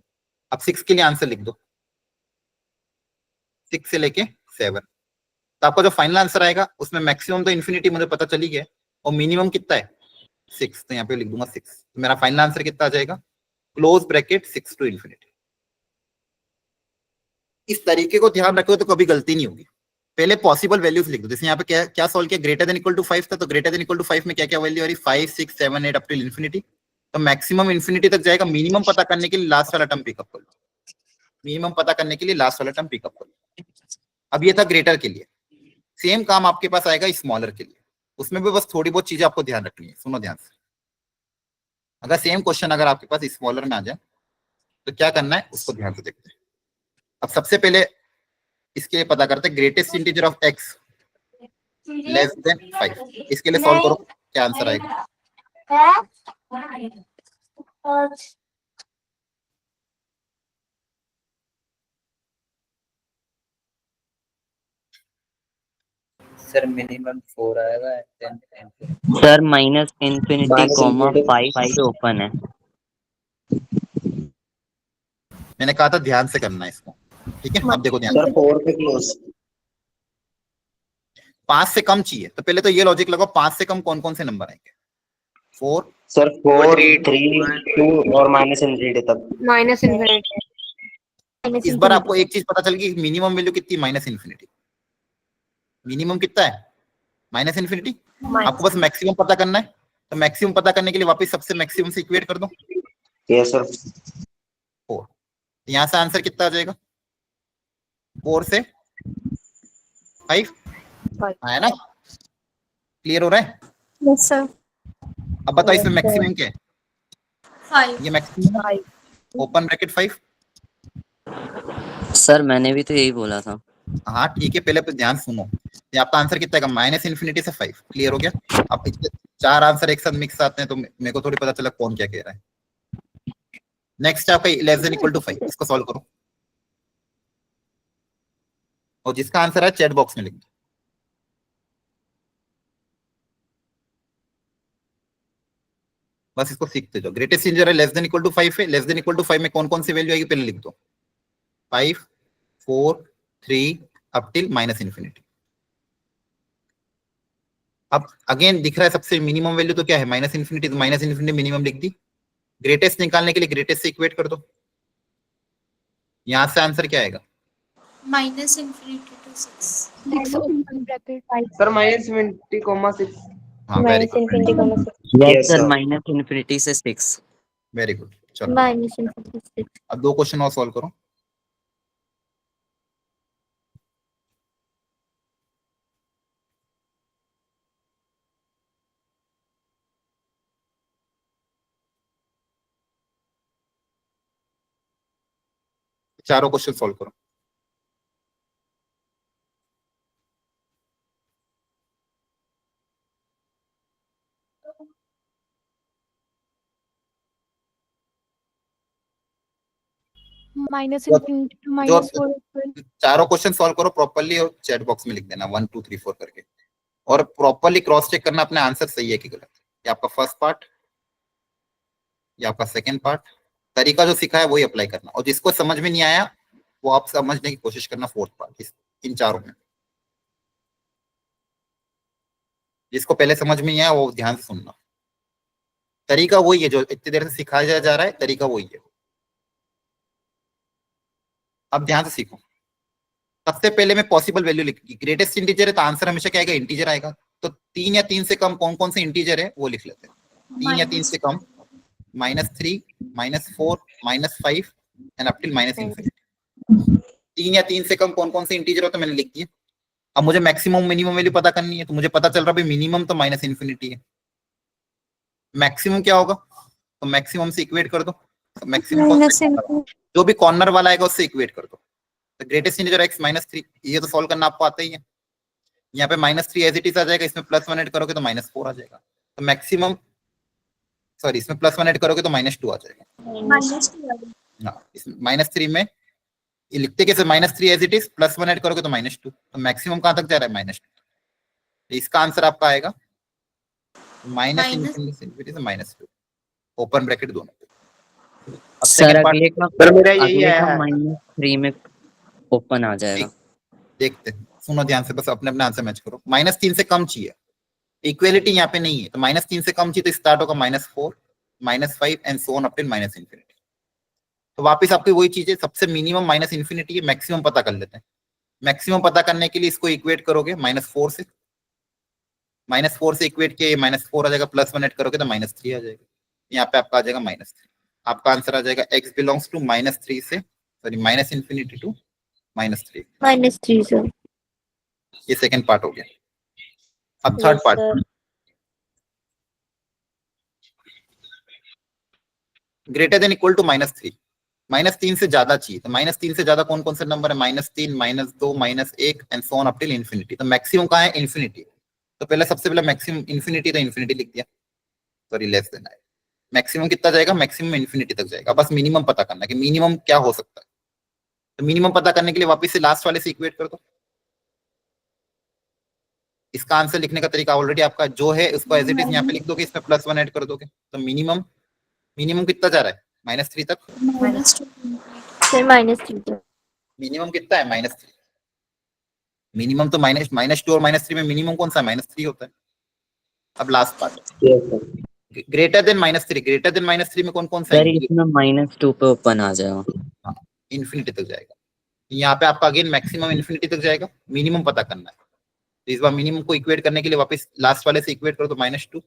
अब 6 के लिए आंसर लिख दो, 6 से लेके 7। तो आपका जो फाइनल आंसर आएगा उसमें मैक्सिमम तो इन्फिनिटी मुझे पता चली गया, और मिनिमम कितना है 6, तो यहाँ पे लिख दूंगा 6। तो मेरा फाइनल आंसर कितना आ जाएगा, क्लोज ब्रैकेट 6 टू इन्फिनिटी। इस तरीके को ध्यान रखो तो कभी गलती नहीं होगी। पहले पॉसिबल वैल्यूज लिख दो, जैसे यहाँ पे क्या क्या सॉल्व किया, ग्रेटर देन इक्वल टू 5 था, तो ग्रेटर देन इक्वल टू 5 में क्या क्या वैल्यू आ रही, 5, 6, 7, 8 अप टिल इन्फिनिटी। तो मैक्सिमम इन्फिनिटी तक जाएगा, मिनिमम पता करने के लिए लास्ट वाला टर्म पिकअप कर लो, मिनिमम पता करने के लिए लास्ट वाला टर्म पिकअप कर लो। अब ये था ग्रेटर के लिए, सेम काम आपके पास आएगा स्मॉलर के लिए, उसमें भी बस थोड़ी बहुत चीजें आपको ध्यान रखनी है, सुनो ध्यान से। अगर सेम क्वेश्चन अगर आपके पास स्मॉलर में आ जाए तो क्या करना है उसको ध्यान से देखते हैं। अब सबसे पहले इसके लिए पता करते हैं greatest integer of x less than 5, इसके लिए सॉल्व करो, क्या आंसर आएगा। सर मिनिमम 4 आएगा, सर माइनस इन्फिनिटी कॉमा 5 से ओपन है। मैंने कहा था ध्यान से करना है इसको, ठीक है। अब देखो ध्यान से, 4 पे क्लोज, 5 से कम चाहिए, तो पहले तो ये लॉजिक लगाओ, 5 से कम कौन कौन से नंबर आएंगे, 4, सर 4, 3, 2 और माइनस इन्फिनिटी तक। Minus infinity. इस बार आपको एक चीज पता चल गई, मिनिमम वैल्यू कितनी, माइनस इन्फिनिटी। मिनिमम कितना है, माइनस इन्फिनिटी। आपको बस मैक्सिमम पता करना है, तो मैक्सिमम पता करने के लिए वापस सबसे मैक्सिमम से इक्वेट कर दो, यस सर। 4। यहाँ से आंसर कितना आ जाएगा, 4 से 5 आया ना, क्लियर हो रहा है। Yes sir. अब बताओ इसमें मैक्सिमम क्या है, 5। ये मैक्सिमम है, ओपन ब्रैकेट 5। सर मैंने भी तो यही बोला था। हाँ ठीक है, पहले ध्यान सुनो, ये आपका आंसर कितना है, माइनस इन्फिनिटी से 5। क्लियर हो गया। अब 4 आंसर एक साथ मिक्स आते हैं तो मेरे को थोड़ी पता चला कौन क्या कह रहा है। नेक्स्ट आपका लेस देन इक्वल टू 5, इसको सॉल्व करो और जिसका आंसर है चैट बॉक्स में लिख दो। बस इसको सीखते जाओ। ग्रेटेस्ट इंटीजर है लेस देन इक्वल टू 5 है। लेस देन इक्वल टू 5 में कौन कौन सी वैल्यू आएगी पहले लिख दो। 5, 4, 3 अप टिल माइनस इन्फिनिटी। अब अगेन दिख रहा है सबसे मिनिमम वैल्यू तो क्या है माइनस इन्फिनिटी, तो माइनस इन्फिनिटी मिनिमम लिख दी। ग्रेटेस्ट निकालने के लिए ग्रेटेस्ट से इक्वेट कर दो। यहां से आंसर क्या आएगा? Minus infinity to 6 6 open bracket sir minus infinity comma 6। हाँ very minus infinity comma 6 yes sir, minus infinity से 6। Very good. चलो माइनस इन्फिनिटी। अब 2 क्वेश्चन और सॉल्व करो। चारों क्वेश्चन सॉल्व करो। minus जो- infinity to minus 4 open. चारों क्वेश्चन सॉल्व करो प्रॉपर्ली और चैट बॉक्स में लिख देना 1 2 3 4 करके, और प्रॉपर्ली क्रॉस चेक करना अपने आंसर सही है कि गलत। ये आपका फर्स्ट पार्ट, ये आपका सेकंड पार्ट। तरीका जो सिखाया वही अप्लाई करना, और जिसको समझ में नहीं आया वो आप समझने की कोशिश करना फोर्थ पार्ट इन चारों में। जिसको पहले समझ में नहीं आया वो ध्यान से सुनना। तरीका वही है जो इतनी देर से सिखाया जा रहा है, तरीका वही है। अब ध्यान से सीखो। सबसे पहले मैं पॉसिबल वैल्यू लिखी। ग्रेटेस्ट इंटीजर है तो आंसर हमेशा क्या आएगा? इंटीजर आएगा। तो 3 या 3 से कम कौन कौन से इंटीजर है वो लिख लेते हैं। 3 या 3 से कम -3, -4, -5 and up till minus infinity. 3 या 3 से कम कौन कौन से इंटीजर हो तो मैंने लिख दिया। अब मुझे मैक्सिमम मिनिमम वैल्यू पता करनी है, तो मुझे पता चल रहा है मिनिमम तो माइनस इन्फिनिटी है। मैक्सिमम क्या होगा? तो मैक्सिमम से इक्वेट कर दो। तो मैक्सिमम जो भी कॉर्नर वाला आएगा उससे इक्वेट कर दो। तो ग्रेटेस्ट इंटीजर x -3, ये तो सॉल्व करना आपको आता ही है। यहाँ पे -3 एज इट इज आ जाएगा, इसमें +1 ऐड करोगे तो -4 आ जाएगा। तो मैक्सिमम सॉरी इसमें +1 ऐड करोगे तो -2 आ जाएगा। हाँ, इसमें -3 में ये लिखते कैसे? -3 एज इट इज, +1 ऐड करोगे तो -2। तो मैक्सिमम कहां तक जा रहा है? -2। तो इसका आंसर आपका आएगा माइनस इन्फिनिटी से -2 ओपन ब्रैकेट दोनों। अब सर सेकंड पार्ट अगले का सर मेरा यही अगले आया का है। -3 में ओपन आ जाएगा। देखते हैं, सुनो ध्यान से, बस अपने अपने आंसर मैच करो। -3 से कम चाहिए, इक्वेलिटी यहाँ पे नहीं है, तो -3 से कम चाहिए तो स्टार्ट होगा -4, -5 and so on up till minus infinity. तो वापस आपकी वही चीज है, सबसे मिनिमम माइनस इन्फिनिटी है, मैक्सिमम पता कर लेते हैं। मैक्सिमम पता करने के लिए इसको इक्वेट करोगे -4 से, -4 से इक्वेट किया -4 आ जाएगा, +1 ऐड करोगे तो -3 आ जाएगा। यहाँ पे आपका आ जाएगा -3। आपका आंसर आ जाएगा x बिलोंग्स टू -3 से sorry minus infinity to -3। -3 sir. ये सेकंड पार्ट हो गया। अब third Yes, part, sir. Greater than equal to -3। -3 से ज्यादा चाहिए, तो -3 से ज्यादा कौन कौन से नंबर है? -3, -2, -1 and so on up till infinity. तो मैक्सिमम कहाँ है? इन्फिनिटी। तो पहले सबसे पहले मैक्सिमम इन्फिनिटी, तो इन्फिनिटी लिख दिया, सॉरी लेस देन है। मैक्सिमम कितना जाएगा? मैक्सिमम इन्फिनिटी तक जाएगा। बस मिनिमम पता करना है कि मिनिमम क्या हो सकता है। तो मिनिमम पता करने के लिए वापस से लास्ट वाले से इक्वेट कर दो। इसका आंसर लिखने का तरीका ऑलरेडी आपका जो है उसको एज इट इज यहाँ पे लिख दोगे, इसमें +1 ऐड कर दोगे। तो मिनिमम कितना जा रहा है? -3 तक। सर -3 मिनिमम कितना है? -3। मिनिमम तो -2 और -3 में मिनिमम कौन सा? -3 होता है। अब last part, greater than -3। Greater then -3 में कौन कौन सा? सर इसमें -2 पे ओपन आ जाएगा। इन्फिनिटी तक जाएगा। यहाँ पे आपका अगेन मैक्सिमम इन्फिनिटी तक जाएगा, मिनिमम पता करना है। तो इस बार मिनिमम को इक्वेट करने के लिए वापस लास्ट वाले से इक्वेट करो तो -2।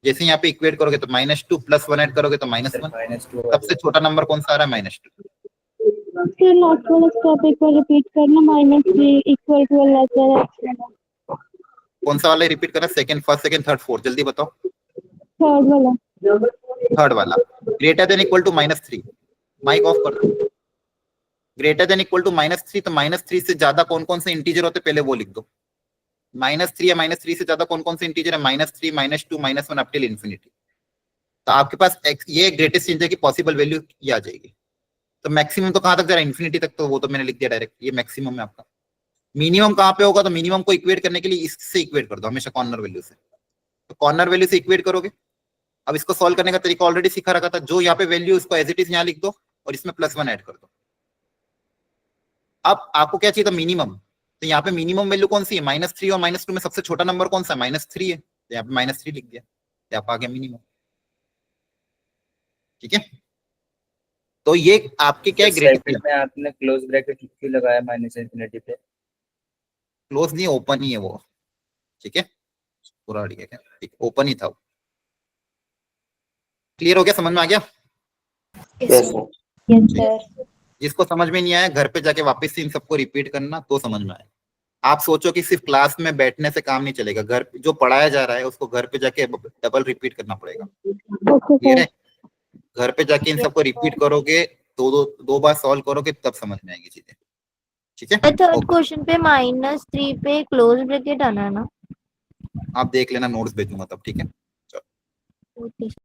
जैसे यहाँ पे इक्वेट करोगे तो -2 +1 ऐड करोगे तो -1। सबसे छोटा नंबर कौन सा आ रहा है? -2। सर लास्ट वाला स्टेप एक बार रिपीट करना। -3 इक्वल टू कौन सा वाला रिपीट करना? Second, first, second, third, fourth, जल्दी बताओ। थर्ड वाला। थर्ड वाला, greater than equal to -3। Mic off कर दो। ग्रेटर देन इक्वल टू -3, तो -3 से ज्यादा कौन कौन से इंटीजर होते पहले वो लिख दो। -3 या -3 से ज्यादा कौन कौन से इंटीजर है? -3, -2, -1 अप टिल इन्फिनिटी। तो आपके पास ये ग्रेटेस्ट चेंज है कि पॉसिबल वैल्यू ये आ जाएगी। तो मैक्सिमम तो कहाँ तक जा रहा है, इन्फिनिटी तक, तो वो तो मैंने लिख दिया डायरेक्ट, ये मैक्सिमम है आपका। मिनिमम कहाँ पे होगा, तो मिनिमम को इक्वेट करने के लिए इससे इक्वेट कर दो हमेशा कॉर्नर वैल्यू से, तो कॉर्नर वैल्यू से इक्वेट करोगे। अब इसको सॉल्व करने का तरीका ऑलरेडी सिखा रखा था, जो यहाँ पे वैल्यू उसको एज इट इज यहाँ लिख दो और इसमें +1 ऐड कर दो। अब आपको क्या चाहिए था, मिनिमम, तो यहाँ पे मिनिमम वैल्यू कौन सी है, -3 और -2 में सबसे छोटा नंबर कौन सा है, -3 है, तो यहाँ पे -3 लिख दिया, यहाँ पे आ गया मिनिमम। ठीक है, तो ये आपके क्या है, ब्रैकेट में आपने क्लोज ब्रैकेट क्यों लगाया -∞ पे? क्लोज नहीं, ओपन ही है वो। ठीक है, पूरा ठीक, ओपन ही था वो। क्लियर हो गया, समझ में आ गया? Yes sir. Yes, sir. जिसको समझ में नहीं आया घर पे जाके वापस से इन सबको रिपीट करना तो समझ में आए। आप सोचो कि सिर्फ क्लास में बैठने से काम नहीं चलेगा, घर जो पढ़ाया जा रहा है उसको घर पे जाके डबल रिपीट करना पड़ेगा। क्लियर है? घर पे जाके इन सबको रिपीट करोगे, दो बार सॉल्व करोगे तब समझ में आएगी चीजें। ठीक है, थर्ड क्वेश्चन पे -3 पे क्लोज ब्रैकेट आना है ना? आप देख लेना, नोट्स भेजूंगा तब। ठीक है, ओके।